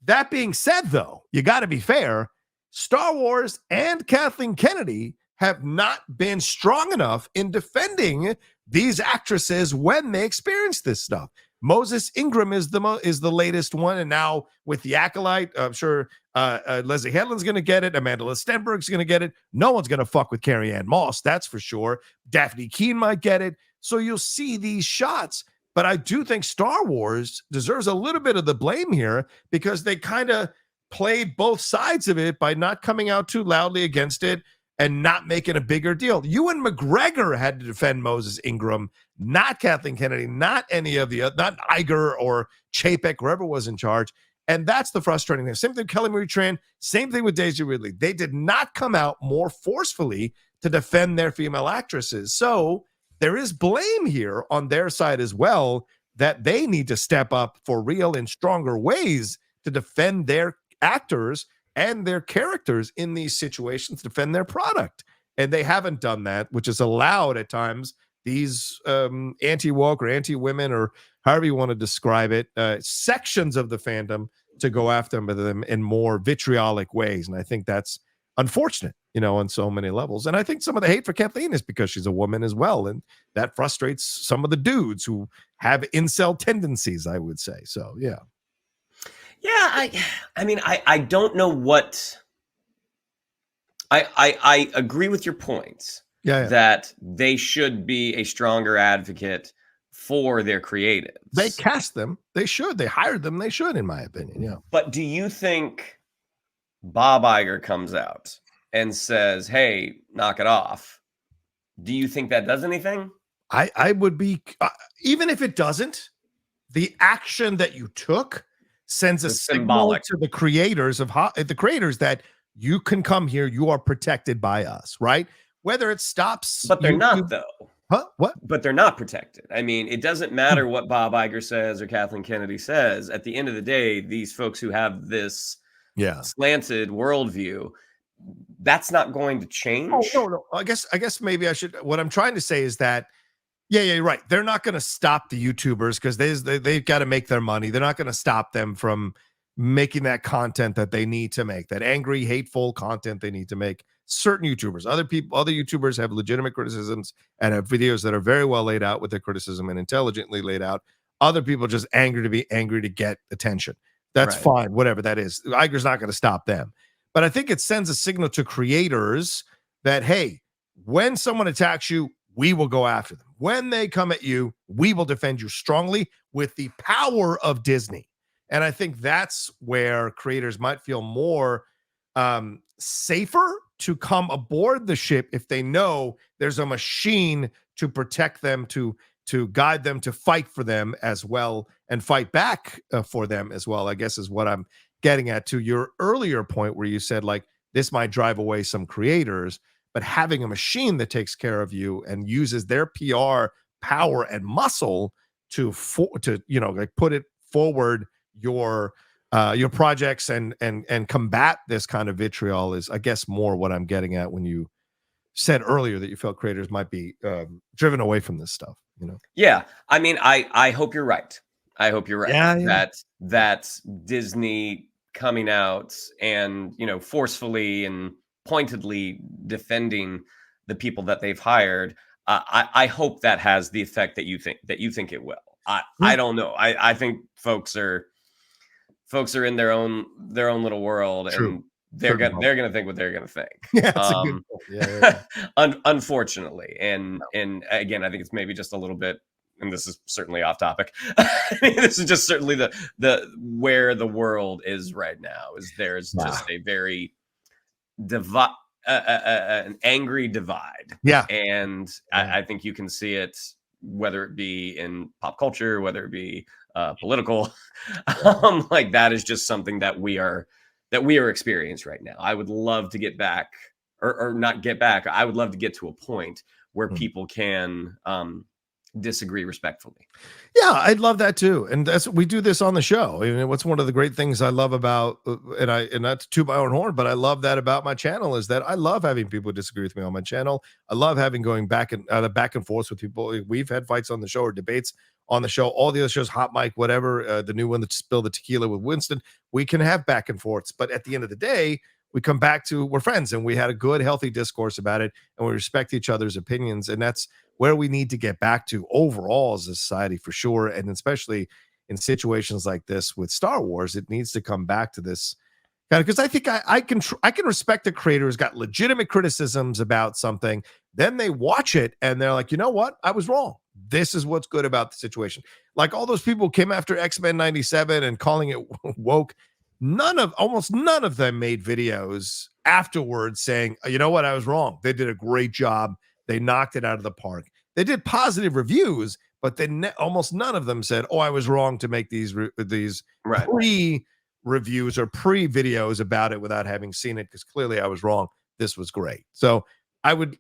That being said, though, you got to be fair. Star Wars and Kathleen Kennedy have not been strong enough in defending these actresses when they experience this stuff. Moses Ingram is the latest one, and now with The Acolyte, I'm sure Leslie Headland's going to get it. Amanda Stenberg's going to get it. No one's going to fuck with Carrie Ann Moss, that's for sure. Daphne Keane might get it. So you'll see these shots. But I do think Star Wars deserves a little bit of the blame here because they kind of played both sides of it by not coming out too loudly against it and not making a bigger deal. Ewan McGregor had to defend Moses Ingram, not Kathleen Kennedy, not any of the other, not Iger or Chapek, whoever was in charge. And that's the frustrating thing. Same thing with Kelly Marie Tran, same thing with Daisy Ridley. They did not come out more forcefully to defend their female actresses. So there is blame here on their side as well that they need to step up for real in stronger ways to defend their actors and their characters in these situations, defend their product. And they haven't done that, which has allowed at times these anti-woke or anti-women or however you want to describe it, sections of the fandom to go after them in more vitriolic ways. And I think that's unfortunate, on so many levels. And I think some of the hate for Kathleen is because she's a woman as well. And that frustrates some of the dudes who have incel tendencies, I would say. So, yeah. Yeah, I don't know what I agree with your points. Yeah. That they should be a stronger advocate for their creatives. They cast them. They should. They hired them. They should, in my opinion. Yeah. But do you think Bob Iger comes out and says, "Hey, knock it off"? Do you think that does anything? I would be, even if it doesn't, the action that you took sends a signal to the creators of the creators that you can come here. You are protected by us, right? Whether it stops, but they're not though. Huh? What? But they're not protected. I mean, it doesn't matter what Bob Iger says or Kathleen Kennedy says. At the end of the day, these folks who have this slanted worldview, that's not going to change. Oh, no. I guess maybe I should. What I'm trying to say is that, yeah, you're right. They're not going to stop the YouTubers because they've got to make their money. They're not going to stop them from making that content that they need to make, that angry, hateful content they need to make. Certain YouTubers, other YouTubers have legitimate criticisms and have videos that are very well laid out with their criticism and intelligently laid out. Other people just angry to be angry to get attention. That's fine, whatever that is. Iger's not going to stop them. But I think it sends a signal to creators that, hey, when someone attacks you, we will go after them. When they come at you, we will defend you strongly with the power of Disney. And I think that's where creators might feel more safer to come aboard the ship if they know there's a machine to protect them, to to guide them, to fight for them as well, and fight back for them as well, I guess is what I'm getting at. To your earlier point where you said, like, this might drive away some creators, but having a machine that takes care of you and uses their PR power and muscle to like put it forward your projects and combat this kind of vitriol is, I guess, more what I'm getting at when you said earlier that you felt creators might be driven away from this stuff. Yeah, I mean, I hope you're right. I hope you're right. Yeah. That Disney coming out and forcefully and pointedly defending the people that they've hired. I hope that has the effect that you think it will. I don't know. I think folks are in their own little world. True. And they're gonna think what they're gonna think. Yeah, that's a good point. Yeah. Unfortunately, and again, I think it's maybe just a little bit, and this is certainly off topic. This is just certainly the where the world is right now. Is there's just a very an angry divide. Yeah, and I think you can see it, whether it be in pop culture, whether it be political. Like that is just something that we are experiencing right now. I would love to get back, or not get back. I would love to get to a point where people can disagree respectfully. Yeah, I'd love that too. And we do this on the show. I mean, what's one of the great things I love about, and not to toot my own horn, but I love that about my channel, is that I love having people disagree with me on my channel. I love having going back and forth with people. We've had fights on the show or debates on the show. All the other shows, Hot Mic, whatever, the new one that spilled the tequila with Winston, we can have back and forths. But at the end of the day, we come back to, we're friends, and we had a good, healthy discourse about it, and we respect each other's opinions. And that's where we need to get back to overall as a society, for sure. And especially in situations like this with Star Wars, it needs to come back to this kind of, because I think I can respect a creator who's got legitimate criticisms about something. Then they watch it and they're like, you know what? I was wrong. This is what's good about the situation. Like all those people who came after X-Men 97 and calling it woke. Almost none of them made videos afterwards saying, you know what? I was wrong. They did a great job. They knocked it out of the park. They did positive reviews, but then almost none of them said, oh, I was wrong to make these pre-reviews or pre-videos about it without having seen it, because clearly I was wrong. This was great. So I would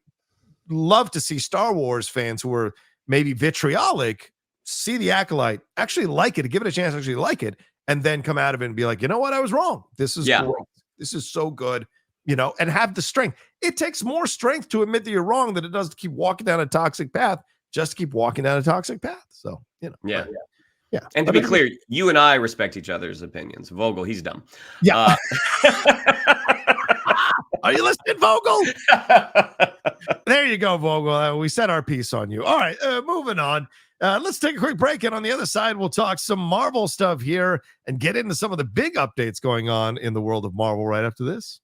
love to see Star Wars fans who are maybe vitriolic see The Acolyte, actually like it, give it a chance to actually like it, and then come out of it and be like, you know what? I was wrong. This is great. This is so good. And have the strength. It takes more strength to admit that you're wrong than it does to keep walking down a toxic path, just to keep walking down a toxic path. So, Yeah. And to be clear, you and I respect each other's opinions. Vogel, he's dumb. Yeah. Are you listening, Vogel? There you go, Vogel. We said our piece on you. All right, moving on. Let's take a quick break, and on the other side, we'll talk some Marvel stuff here and get into some of the big updates going on in the world of Marvel right after this.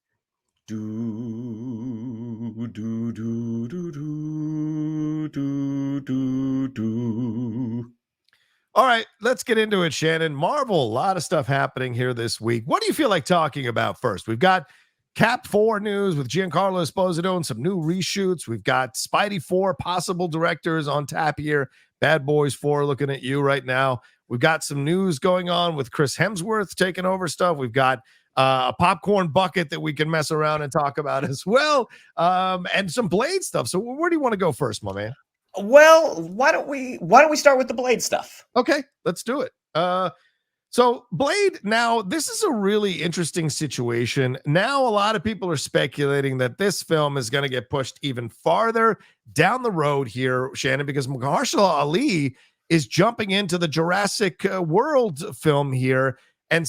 All right, let's get into it, Shannon. Marvel, a lot of stuff happening here this week. What do you feel like talking about first? We've got Cap 4 news with Giancarlo Esposito and some new reshoots. We've got Spidey 4 possible directors on tap here. Bad Boys 4 looking at you right now. We've got some news going on with Chris Hemsworth taking over stuff. We've got a popcorn bucket that we can mess around and talk about as well, and some Blade stuff. So where do you want to go first, my man? Well, why don't we start with the Blade stuff? Okay, let's do it. So Blade, now this is a really interesting situation. Now a lot of people are speculating that this film is going to get pushed even farther down the road here, Shannon, because Mahershala Ali is jumping into the Jurassic World film here. And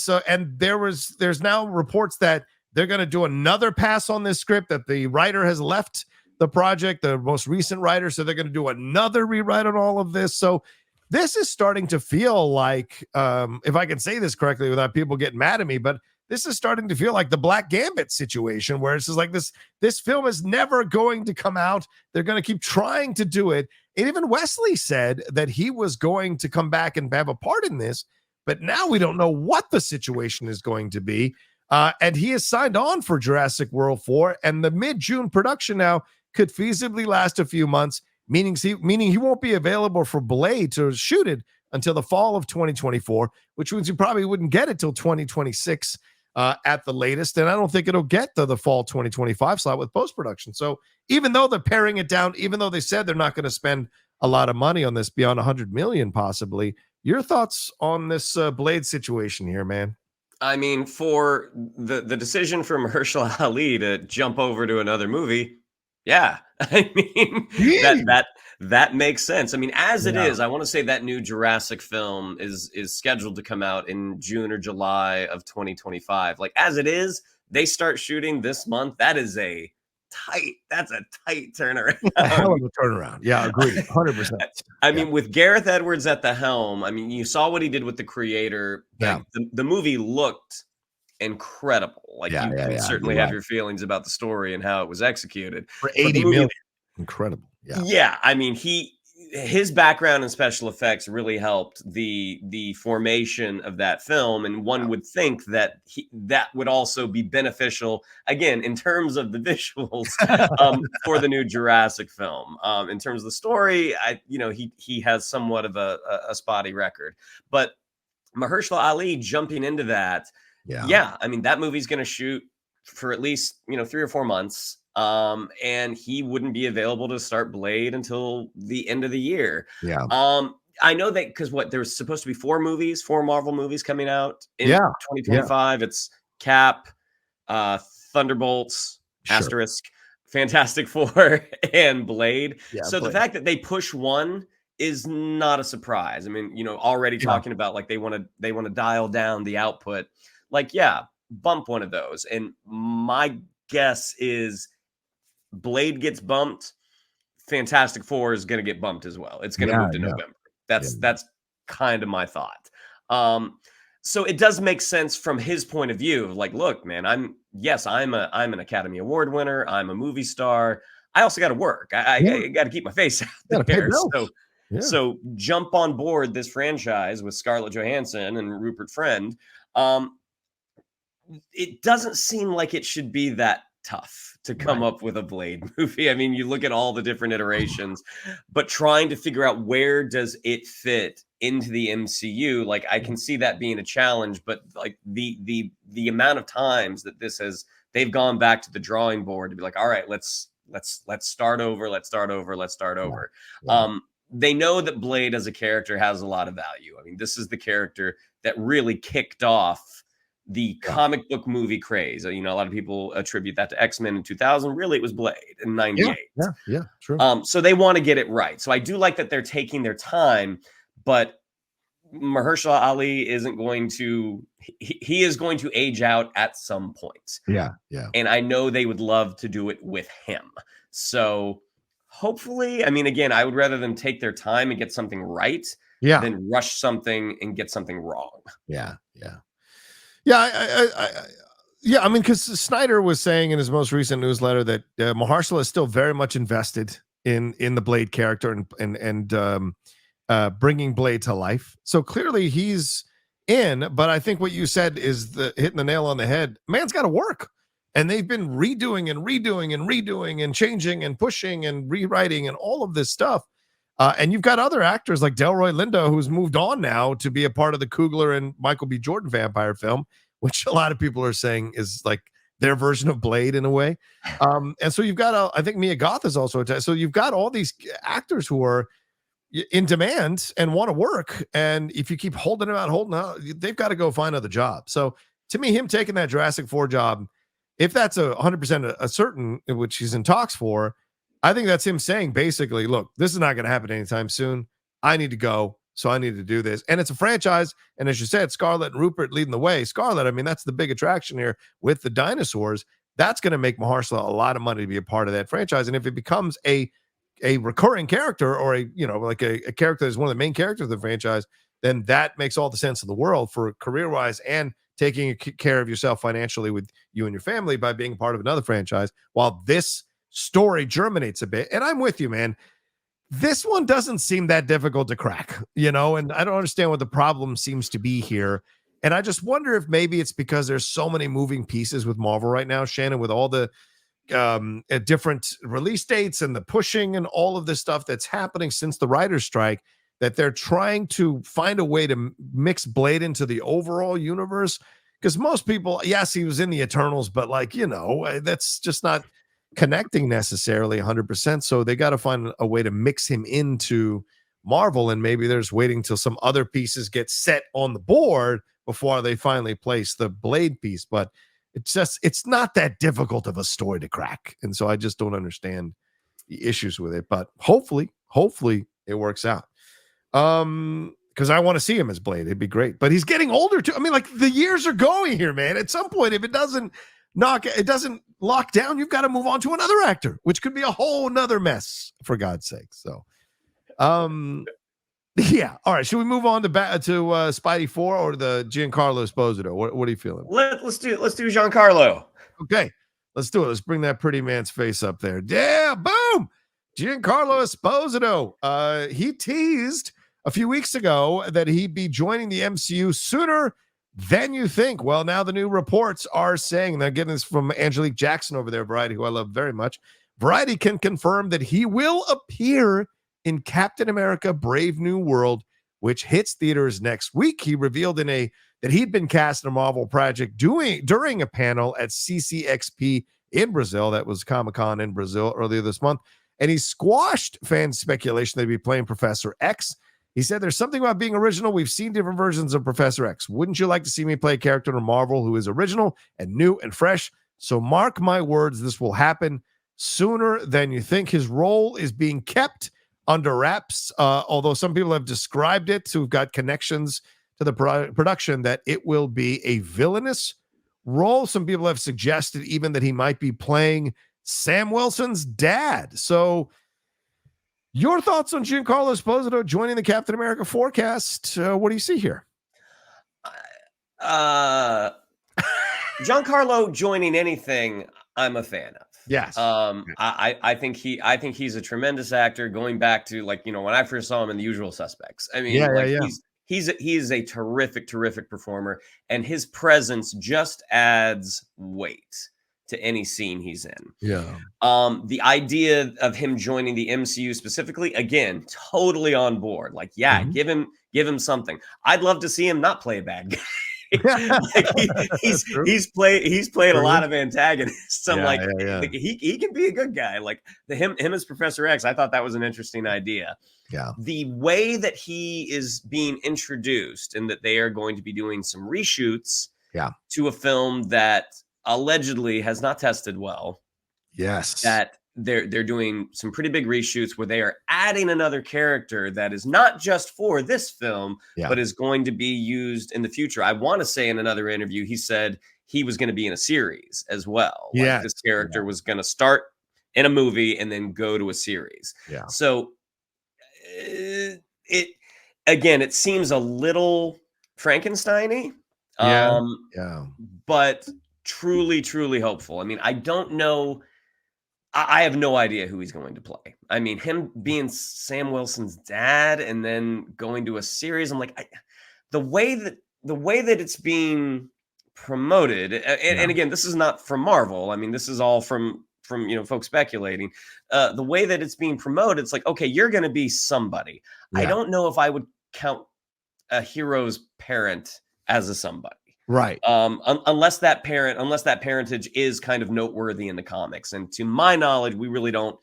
there's now reports that they're going to do another pass on this script, that the writer has left the project, the most recent writer. So they're going to do another rewrite on all of this. So this is starting to feel like, if I can say this correctly without people getting mad at me, but this is starting to feel like the Black Gambit situation, where it's just like this film is never going to come out. They're going to keep trying to do it. And even Wesley said that he was going to come back and have a part in this. But now we don't know what the situation is going to be. And he has signed on for Jurassic World 4. And the mid-June production now could feasibly last a few months. meaning he won't be available for Blade to shoot it until the fall of 2024, which means you probably wouldn't get it till 2026 at the latest. And I don't think it'll get to the fall 2025 slot with post-production. So even though they're paring it down, even though they said they're not going to spend a lot of money on this beyond 100 million possibly, your thoughts on this Blade situation here, man? I mean, for the decision for Mahershala Ali to jump over to another movie, yeah, I mean that makes sense. I mean, as it is, I want to say that new Jurassic film is scheduled to come out in June or July of 2025. Like, as it is, they start shooting this month. That's a tight turnaround. A hell of a turnaround. Yeah, agreed. 100%. I mean, with Gareth Edwards at the helm, I mean, you saw what he did with The Creator. Yeah. The movie looked incredible. Like, you can certainly have your feelings about the story and how it was executed. For 80 million. Incredible. Yeah. I mean, his background in special effects really helped the formation of that film, and one would think that that would also be beneficial again in terms of the visuals for the new Jurassic film. In terms of the story, he has somewhat of a spotty record, but Mahershala Ali jumping into that, I mean, that movie's going to shoot for at least 3 or 4 months. And he wouldn't be available to start Blade until the end of the yeyer. I know that because there's supposed to be 4 Marvel movies coming out in 2025. It's Cap, Thunderbolts, Asterisk, Fantastic Four, and Blade. So the fact that they push one is not a surprise. I mean, already talking about like they want to dial down the output. Like, bump one of those. And my guess is Blade gets bumped, Fantastic Four is going to get bumped as well. It's going to move to November. That's kind of my thought. So it does make sense from his point of view. Like, look, man, I'm an Academy Award winner. I'm a movie star. I also got to work. I got to keep my face out there. So jump on board this franchise with Scarlett Johansson and Rupert Friend. It doesn't seem like it should be that tough to come up with a Blade movie. I mean, you look at all the different iterations, but trying to figure out where does it fit into the MCU, like I can see that being a challenge, but like the amount of times that they've gone back to the drawing board to be like, all right, let's start over. They know that Blade as a character has a lot of value. I mean, this is the character that really kicked off the comic book movie craze. A lot of people attribute that to X-Men in 2000. Really, it was Blade in 98. Yeah, true. So they want to get it right. So I do like that they're taking their time, but Mahershala Ali isn't going to, he is going to age out at some point. Yeah. And I know they would love to do it with him. So hopefully, I mean, again, I would rather them take their time and get something right than rush something and get something wrong. I mean, because Snyder was saying in his most recent newsletter that Mahershala is still very much invested in the Blade character and bringing Blade to life. So clearly he's in. But I think what you said is hitting the nail on the head. Man's got to work, and they've been redoing and changing and pushing and rewriting and all of this stuff. And you've got other actors like Delroy Lindo, who's moved on now to be a part of the Coogler and Michael B. Jordan vampire film, which a lot of people are saying is like their version of Blade in a way. And so you've got, I think Mia Goth is also attached. So you've got all these actors who are in demand and want to work. And if you keep holding them out, they've got to go find another job. So to me, him taking that Jurassic 4 job, if that's 100% a certain, which he's in talks for, I think that's him saying basically, look, this is not going to happen anytime soon. I need to go. So I need to do this. And it's a franchise. And as you said, Scarlett and Rupert leading the way. Scarlett, I mean, that's the big attraction here with the dinosaurs. That's going to make Mahershala a lot of money to be a part of that franchise. And if it becomes a recurring character or a character that's one of the main characters of the franchise, then that makes all the sense in the world for career-wise and taking care of yourself financially with you and your family by being part of another franchise while this story germinates a bit. And I'm with you, man. This one doesn't seem that difficult to crack, and I don't understand what the problem seems to be here. And I just wonder if maybe it's because there's so many moving pieces with Marvel right now, Shannon, with all the at different release dates and the pushing and all of this stuff that's happening since the writer's strike, that they're trying to find a way to mix Blade into the overall universe. Because most people, yes, he was in the Eternals, but like, that's just not connecting necessarily 100%. So they got to find a way to mix him into Marvel, and maybe there's waiting till some other pieces get set on the board before they finally place the Blade piece. But it's not that difficult of a story to crack. And so I just don't understand the issues with it, but hopefully it works out. Because I want to see him as Blade. It'd be great, but he's getting older too. I mean, like, the years are going here, man. At some point, if it doesn't lock down, you've got to move on to another actor, which could be a whole nother mess, for God's sake. So, yeah. All right. Should we move on to Spidey 4 or the Giancarlo Esposito? What are you feeling? Let's do Giancarlo. Okay, let's do it. Let's bring that pretty man's face up there. Yeah, boom. Giancarlo Esposito. He teased a few weeks ago that he'd be joining the MCU sooner than you think. Well, now the new reports are saying, they're getting this from Angelique Jackson over there, Variety, who I love very much. Variety can confirm that he will appear in Captain America Brave New World, which hits theaters next week. He revealed that he'd been cast in a Marvel project during a panel at CCXP in Brazil. That was Comic-Con in Brazil earlier this month. And he squashed fan speculation that he'd be playing Professor X. He said, there's something about being original. We've seen different versions of Professor X. Wouldn't you like to see me play a character in Marvel who is original and new and fresh? So mark my words, this will happen sooner than you think. His role is being kept under wraps, although some people have described it, who've got connections to the production, that it will be a villainous role. Some people have suggested even that he might be playing Sam Wilson's dad. So your thoughts on Giancarlo Esposito joining the Captain America forecast? What do you see here? Giancarlo joining anything, I'm a fan of. Yes. I think he's a tremendous actor, going back to, like, when I first saw him in The Usual Suspects. I mean, he is a terrific performer, and his presence just adds weight to any scene he's in. Yeah. The idea of him joining the MCU specifically, again, totally on board. Like, yeah, give him something. I'd love to see him not play a bad guy. Like, he's played a lot of antagonists. He can be a good guy. Like him as Professor X, I thought that was an interesting idea. Yeah. The way that he is being introduced, and that they are going to be doing some reshoots to a film that allegedly has not tested well. Yes. That they're doing some pretty big reshoots where they are adding another character that is not just for this film, but is going to be used in the future. I want to say in another interview, he said he was going to be in a series as well. Like, this character was going to start in a movie and then go to a series. Yeah. So it seems a little Frankenstein-y. But truly hopeful. I mean, I don't know. I have no idea who he's going to play. I mean, him being Sam Wilson's dad and then going to a series, I'm like, the way that it's being promoted, and again, this is not from Marvel. I mean, this is all from folks speculating. The way that it's being promoted, it's like, okay, you're going to be somebody. I don't know if I would count a hero's parent as a somebody. Right. Unless that parentage is kind of noteworthy in the comics. And to my knowledge, we really don't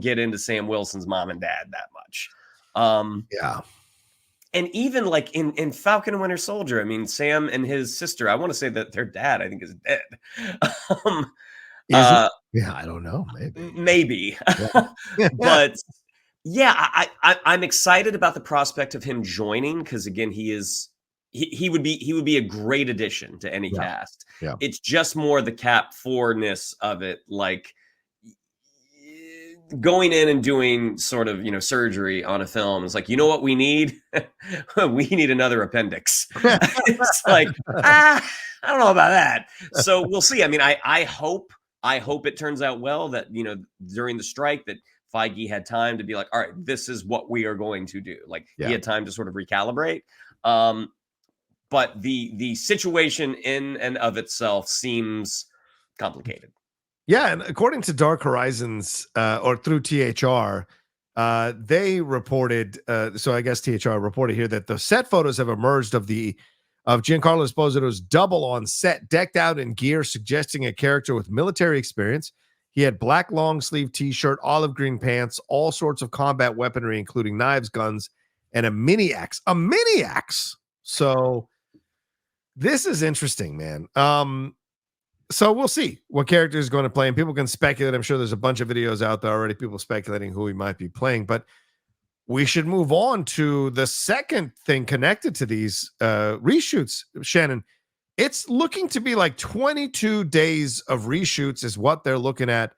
get into Sam Wilson's mom and dad that much. And even like in Falcon and Winter Soldier, I mean, Sam and his sister, I want to say that their dad, I think, is dead. I don't know. Maybe. But yeah, I'm excited about the prospect of him joining, because again, he would be a great addition to any cast. Yeah. It's just more the Cap 4-ness of it, like going in and doing sort of, surgery on a film. It's like, you know what we need? We need another appendix. It's like, I don't know about that. So we'll see. I mean, I hope it turns out well, that, during the strike, that Feige had time to be like, all right, this is what we are going to do. Like, he had time to sort of recalibrate. But the situation in and of itself seems complicated. Yeah, and according to Dark Horizons, or through THR, they reported. So I guess THR reported here that the set photos have emerged of Giancarlo Esposito's double on set, decked out in gear, suggesting a character with military experience. He had black long sleeve T-shirt, olive green pants, all sorts of combat weaponry, including knives, guns, and a mini axe. A mini axe. So this is interesting, man. So we'll see what character is going to play, and people can speculate. I'm sure there's a bunch of videos out there already, people speculating who he might be playing, but we should move on to the second thing connected to these reshoots, Shannon. It's looking to be like 22 days of reshoots is what they're looking at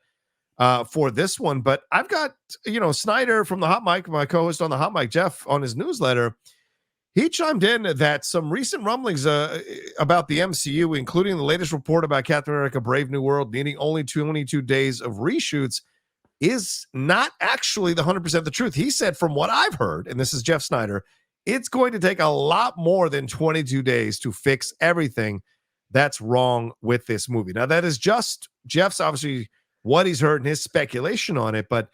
for this one. But I've got, Snyder from the Hot Mic, my co-host on the Hot Mic, Jeff, on his newsletter. He chimed in that some recent rumblings about the MCU, including the latest report about Captain America Brave New World needing only 22 days of reshoots, is not actually the 100% the truth. He said, from what I've heard, and this is Jeff Snyder, it's going to take a lot more than 22 days to fix everything that's wrong with this movie. Now, that is just Jeff's, obviously, what he's heard and his speculation on it, but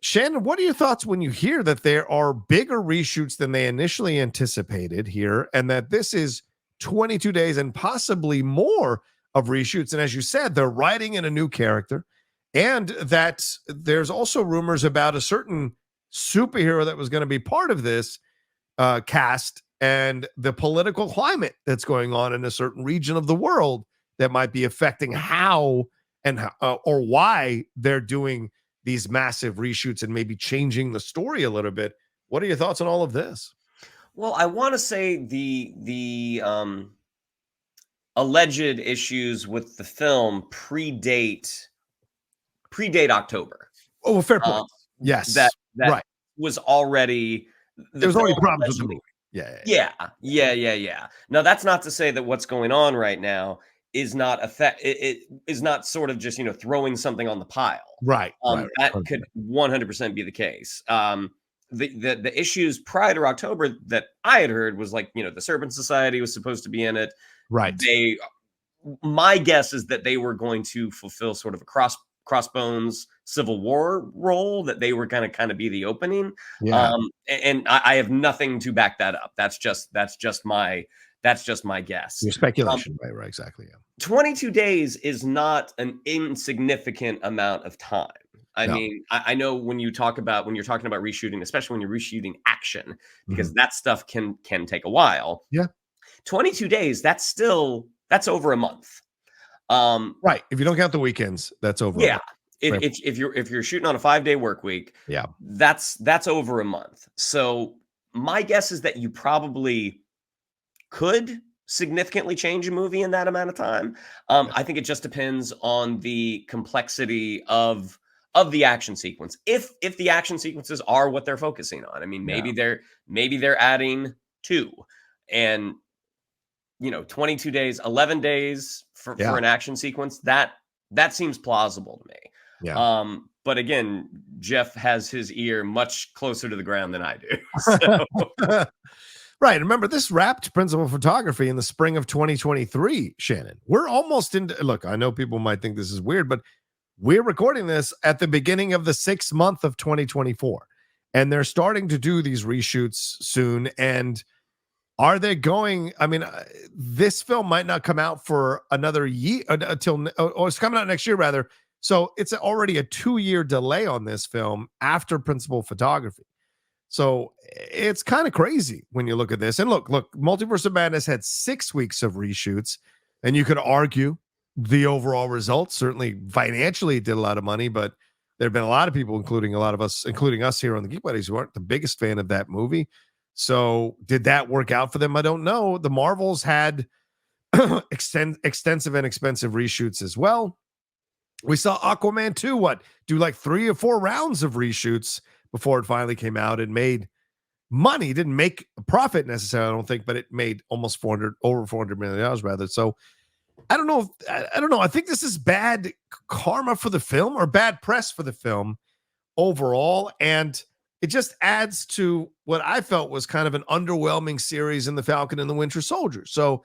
Shannon, what are your thoughts when you hear that there are bigger reshoots than they initially anticipated here, and that this is 22 days and possibly more of reshoots? And as you said, they're writing in a new character, and that there's also rumors about a certain superhero that was going to be part of this cast, and the political climate that's going on in a certain region of the world that might be affecting how and or why they're doing these massive reshoots and maybe changing the story a little bit. What are your thoughts on all of this? Well, I want to say the alleged issues with the film predate October. Oh, well, fair point. Yes, that right. was already there was already problems with the movie. Yeah. Now, that's not to say that what's going on right now is not it is not sort of just throwing something on the pile. Right. That could 100% be the case. The issues prior to October that I had heard was like, the Serpent Society was supposed to be in it. Right. My guess is that they were going to fulfill sort of a Crossbones Civil War role, that they were going to kind of be the opening. Yeah. And I have nothing to back that up. That's just my guess. Your speculation, right, exactly. Yeah. 22 days is not an insignificant amount of time. I mean, I know when you're talking about reshooting, especially when you're reshooting action, because that stuff can take a while. Yeah. 22 days, that's over a month. Right. If you don't count the weekends, that's over. Yeah. If you're shooting on a 5-day work week, yeah, that's over a month. So my guess is that you probably could significantly change a movie in that amount of time. I think it just depends on the complexity of the action sequence. If the action sequences are what they're focusing on, I mean, maybe they're adding 2, and 22 days, 11 days for an action sequence. That seems plausible to me. Yeah. But again, Jeff has his ear much closer to the ground than I do. So. Right. Remember, this wrapped principal photography in the spring of 2023, Shannon. We're almost into, look, I know people might think this is weird, but we're recording this at the beginning of the 6th month of 2024. And they're starting to do these reshoots soon. And are they going, I mean, this film might not come out for another year until, or it's coming out next year, rather. So it's already a 2-year delay on this film after principal photography. So it's kind of crazy when you look at this. And look, Multiverse of Madness had 6 weeks of reshoots, and you could argue the overall results, certainly financially, it did a lot of money, but there have been a lot of people, including us here on the Geek Buddies, who aren't the biggest fan of that movie. So did that work out for them? I don't know. The Marvels had extensive and expensive reshoots as well. We saw Aquaman 2, do like 3 or 4 rounds of reshoots before it finally came out and made money. It didn't make a profit necessarily, I don't think, but it made almost over $400 million rather. So I don't know. I think this is bad karma for the film, or bad press for the film overall. And it just adds to what I felt was kind of an underwhelming series in The Falcon and the Winter Soldier. So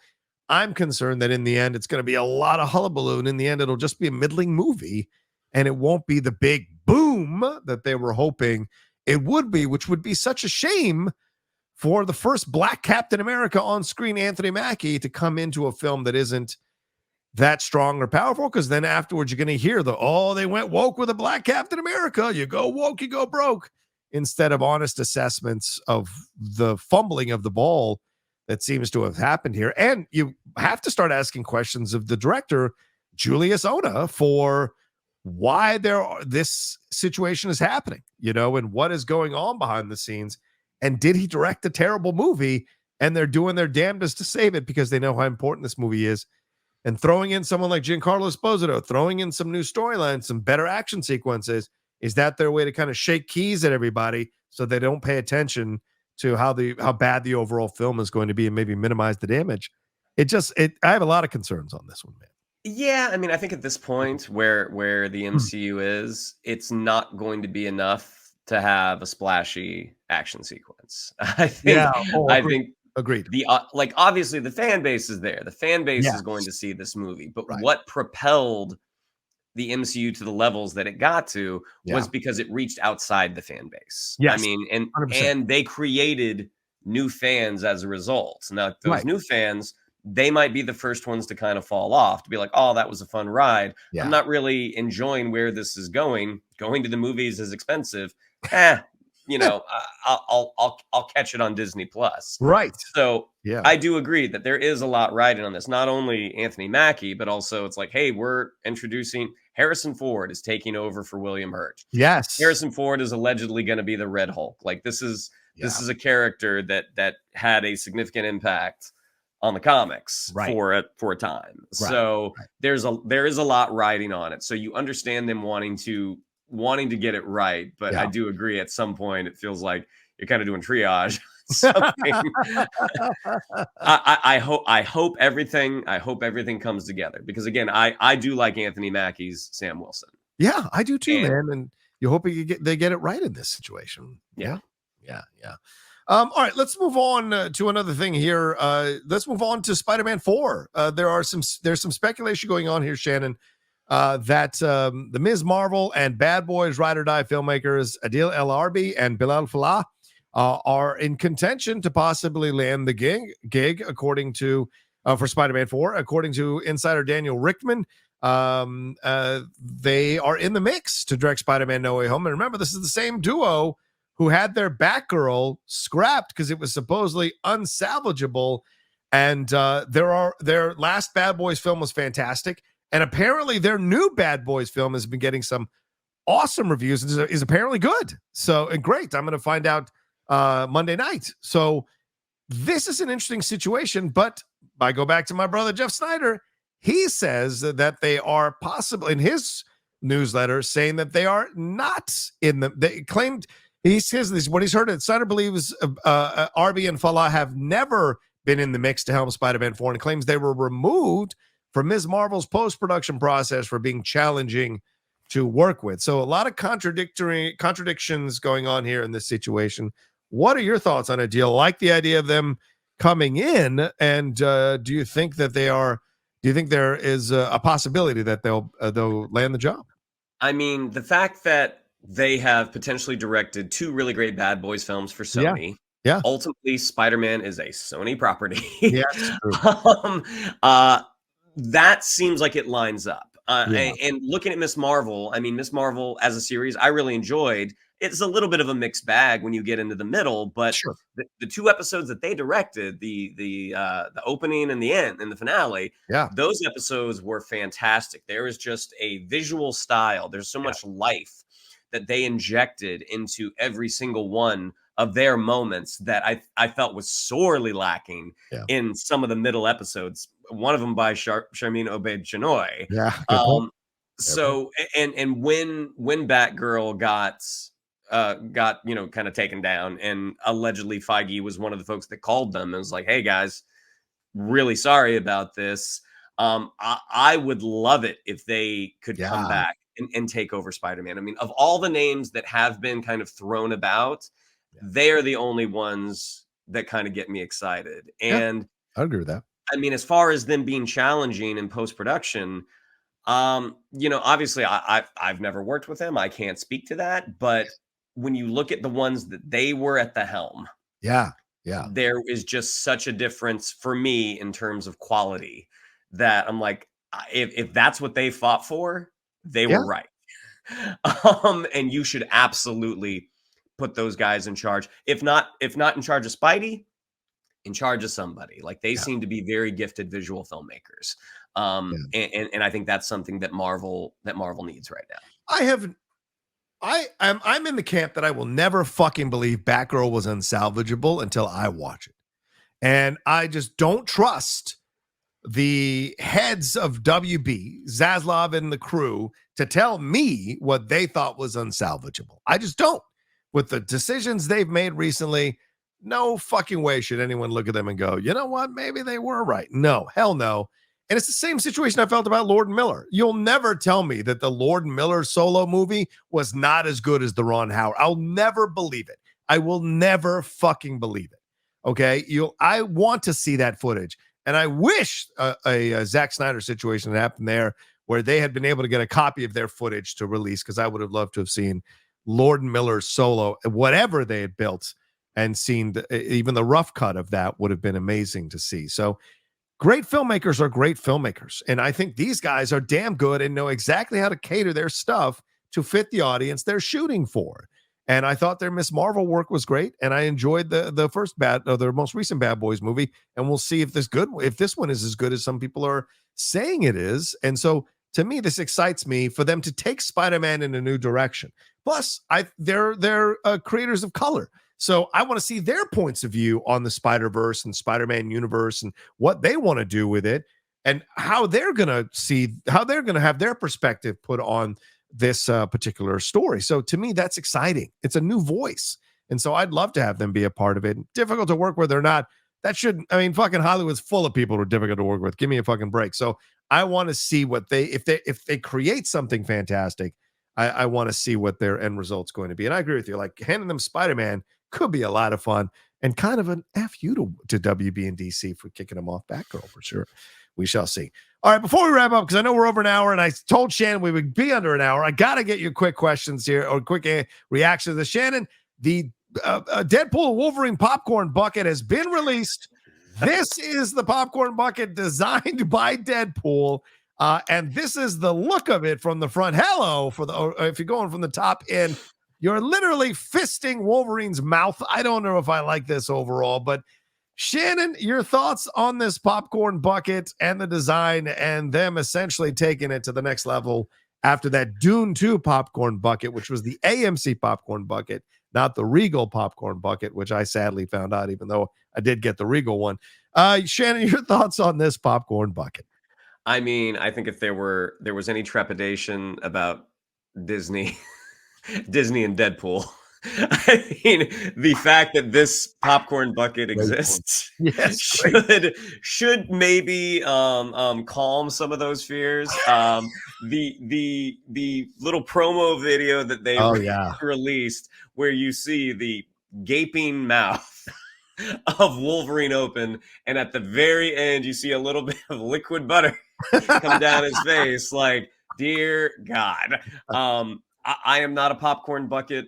I'm concerned that in the end, it's going to be a lot of hullabaloo. And in the end, it'll just be a middling movie and it won't be the big boom that they were hoping it would be, which would be such a shame for the first Black Captain America on screen, Anthony Mackie, to come into a film that isn't that strong or powerful, because then afterwards you're going to hear they went woke with a Black Captain America. You go woke, you go broke, instead of honest assessments of the fumbling of the ball that seems to have happened here. And you have to start asking questions of the director, Julius Ona, for why this situation is happening, and what is going on behind the scenes. And did he direct a terrible movie and they're doing their damnedest to save it because they know how important this movie is? And throwing in someone like Giancarlo Esposito, throwing in some new storylines, some better action sequences, is that their way to kind of shake keys at everybody so they don't pay attention to how bad the overall film is going to be and maybe minimize the damage? I have a lot of concerns on this one, man. Yeah, I mean, I think at this point where the MCU is, it's not going to be enough to have a splashy action sequence. I think agreed. Obviously the fan base is there. The fan base is going to see this movie, but what propelled the MCU to the levels that it got to was because it reached outside the fan base. Yes, I mean, 100%. and they created new fans as a result. Now, those new fans, they might be the first ones to kind of fall off, to be like, oh, that was a fun ride. Yeah. I'm not really enjoying where this is going. Going to the movies is expensive. I'll catch it on Disney Plus. Right. So I do agree that there is a lot riding on this. Not only Anthony Mackie, but also it's like, hey, we're introducing Harrison Ford is taking over for William Hurt. Yes. Harrison Ford is allegedly going to be the Red Hulk. Like this is a character that had a significant impact on the comics for a time. Right. So there is a lot riding on it. So you understand them wanting to get it right, but I do agree at some point it feels like you're kind of doing triage. I hope everything comes together, because again, I do like Anthony Mackie's Sam Wilson. Yeah, I do too, man. And you hope they get it right in this situation. Yeah. All right, let's move on to another thing here. Let's move on to Spider-Man 4. There's some speculation going on here, Shannon, that the Ms. Marvel and Bad Boys Ride or Die filmmakers Adil El Arbi and Bilal Fallah are in contention to possibly land the gig according to for Spider-Man 4. According to insider Daniel Rickman, they are in the mix to direct Spider-Man No Way Home. And remember, this is the same duo who had their Batgirl scrapped because it was supposedly unsalvageable. And their last Bad Boys film was fantastic. And apparently their new Bad Boys film has been getting some awesome reviews and is apparently good. So, and great. I'm going to find out Monday night. So this is an interesting situation, but I go back to my brother, Jeff Snyder. He says that they are possibly, in his newsletter, saying that they are not they claimed, he says this, what he's heard, Snyder believes Arby and Fallah have never been in the mix to helm Spider-Man 4 and claims they were removed from Ms. Marvel's post-production process for being challenging to work with. So a lot of contradictions going on here in this situation. What are your thoughts on a deal? Like the idea of them coming in, and do you think that there is a possibility that they'll land the job? I mean, the fact that they have potentially directed 2 really great Bad Boys films for Sony. Yeah. Ultimately, Spider-Man is a Sony property. Yes. That seems like it lines up. And looking at Ms. Marvel, I mean, Ms. Marvel as a series, I really enjoyed. It's a little bit of a mixed bag when you get into the middle, but the 2 episodes that they directed, the opening and the end and the finale, those episodes were fantastic. There is just a visual style. There's so much life that they injected into every single one of their moments that I felt was sorely lacking in some of the middle episodes. One of them by Sharmeen Obaid-Chinoy. Yeah. So and when Batgirl got kind of taken down, and allegedly Feige was one of the folks that called them and was like, hey guys, really sorry about this. I would love it if they could come back and take over Spider-Man. I mean, of all the names that have been kind of thrown about, they are the only ones that kind of get me excited. And I agree with that. I mean, as far as them being challenging in post-production, obviously I've never worked with him. I can't speak to that, but when you look at the ones that they were at the helm, yeah, there is just such a difference for me in terms of quality that I'm like, if that's what they fought for, they were right. And you should absolutely put those guys in charge. If not in charge of Spidey, in charge of somebody. Like they seem to be very gifted visual filmmakers. And I think that's something that Marvel needs right now. I'm in the camp that I will never fucking believe Batgirl was unsalvageable until I watch it. And I just don't trust the heads of WB, Zaslav and the crew, to tell me what they thought was unsalvageable. I just don't. With the decisions they've made recently, no fucking way should anyone look at them and go, you know what? Maybe they were right. No, hell no. And it's the same situation I felt about Lord and Miller. You'll never tell me that the Lord and Miller solo movie was not as good as the Ron Howard. I'll never believe it. I will never fucking believe it. Okay? I want to see that footage. And I wish a Zack Snyder situation had happened there where they had been able to get a copy of their footage to release, because I would have loved to have seen Lord and Miller's solo, whatever they had built, and seen even the rough cut of that would have been amazing to see. So great filmmakers are great filmmakers. And I think these guys are damn good and know exactly how to cater their stuff to fit the audience they're shooting for. And I thought their Miss Marvel work was great. And I enjoyed the most recent Bad Boys movie. And we'll see if this one is as good as some people are saying it is. And so to me, this excites me for them to take Spider-Man in a new direction. Plus, they're creators of color. So I want to see their points of view on the Spider-Verse and Spider-Man universe and what they want to do with it, and how they're going to have their perspective put on this particular story. So to me, that's exciting. It's a new voice. And so I'd love to have them be a part of it. Difficult to work with or not, fucking Hollywood's full of people who are difficult to work with. Give me a fucking break. So I want to see what if they create something fantastic, I want to see what their end result's going to be. And I agree with you. Like, handing them Spider-Man could be a lot of fun, and kind of an F you to WB and DC for kicking them off Batgirl for sure. We shall see. All right, before we wrap up, because I know we're over an hour, and I told Shannon we would be under an hour, I got to get your quick questions here, or quick reactions to Shannon. The Deadpool Wolverine popcorn bucket has been released. This is the popcorn bucket designed by Deadpool, and this is the look of it from the front. Hello, if you're going from the top in, you're literally fisting Wolverine's mouth. I don't know if I like this overall, but Shannon, your thoughts on this popcorn bucket and the design and them essentially taking it to the next level after that Dune 2 popcorn bucket, which was the AMC popcorn bucket, not the Regal popcorn bucket, which I sadly found out, even though I did get the Regal one. Shannon, your thoughts on this popcorn bucket? I mean, I think if there was any trepidation about Disney and Deadpool, I mean, the fact that this popcorn bucket exists, yes, should maybe calm some of those fears. The little promo video that they released, where you see the gaping mouth of Wolverine open, and at the very end you see a little bit of liquid butter come down his face. Like, dear God. I am not a popcorn bucket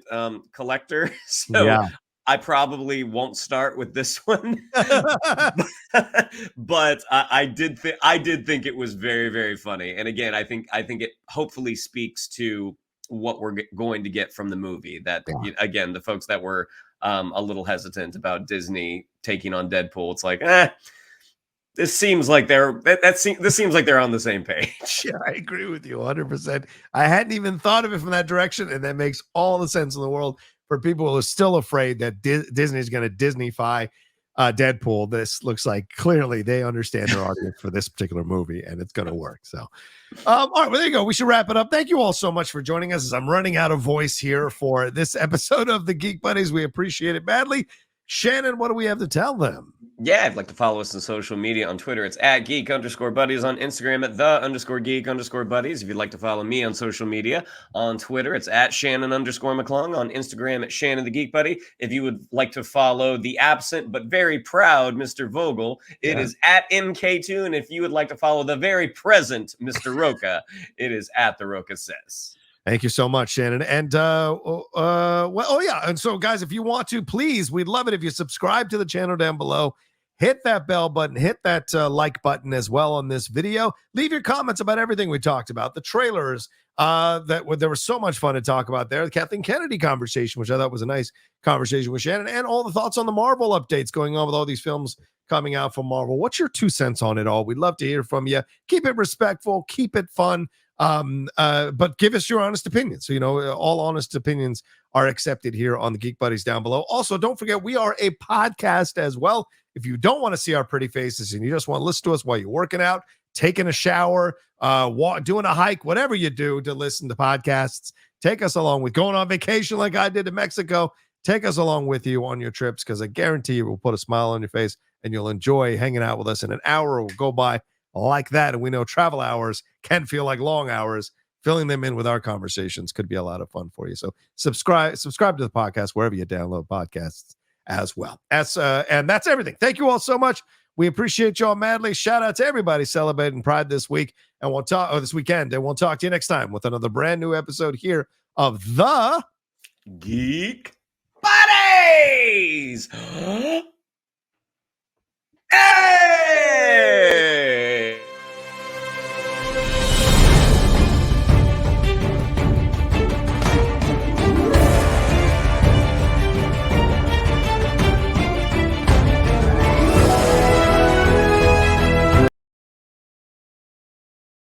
collector, so I probably won't start with this one. But I did think it was very, very funny. And again, I think it hopefully speaks to what we're going to get from the movie. That again, the folks that were a little hesitant about Disney taking on Deadpool, it's like, this seems like they're on the same page. Yeah, I agree with you 100%. I hadn't even thought of it from that direction, and that makes all the sense in the world for people who are still afraid that Disney is going to Disney-fy Deadpool. This looks like clearly they understand their audience for this particular movie, and it's going to work. So, all right, well, there you go. We should wrap it up. Thank you all so much for joining us, as I'm running out of voice here for this episode of the Geek Buddies. We appreciate it badly. Shannon, what do we have to tell them? Yeah, I'd like to follow us on social media. On Twitter, it's at @geek_buddies. On Instagram, at @the_geek_buddies. If you'd like to follow me on social media, on Twitter, it's at Shannon_McClung. On Instagram, at Shannon the Geek Buddy. If you would like to follow the absent but very proud Mr. Vogel, it is at MK2. And if you would like to follow the very present Mr. Rocha, it is at The Rocha Says. Thank you so much, Shannon. And and so guys, if you want to, please, we'd love it if you subscribe to the channel down below. Hit that bell button, hit that like button as well on this video. Leave your comments about everything we talked about. The trailers there was so much fun to talk about there. The Kathleen Kennedy conversation, which I thought was a nice conversation with Shannon, and all the thoughts on the Marvel updates going on with all these films coming out from Marvel. What's your 2 cents on it all? We'd love to hear from you. Keep it respectful, keep it fun. But give us your honest opinions. So, all honest opinions are accepted here on the Geek Buddies down below. Also, don't forget, we are a podcast as well. If you don't want to see our pretty faces and you just want to listen to us while you're working out, taking a shower, doing a hike, whatever you do to listen to podcasts, take us along with going on vacation like I did to Mexico. Take us along with you on your trips, because I guarantee you will put a smile on your face and you'll enjoy hanging out with us. And an hour will go by like that. And we know travel hours can feel like long hours. Filling them in with our conversations could be a lot of fun for you. So subscribe to the podcast wherever you download podcasts as well. And that's everything. Thank you all so much. We appreciate y'all madly. Shout out to everybody celebrating Pride this week, and this weekend. And we'll talk to you next time with another brand new episode here of the Geek Buddies.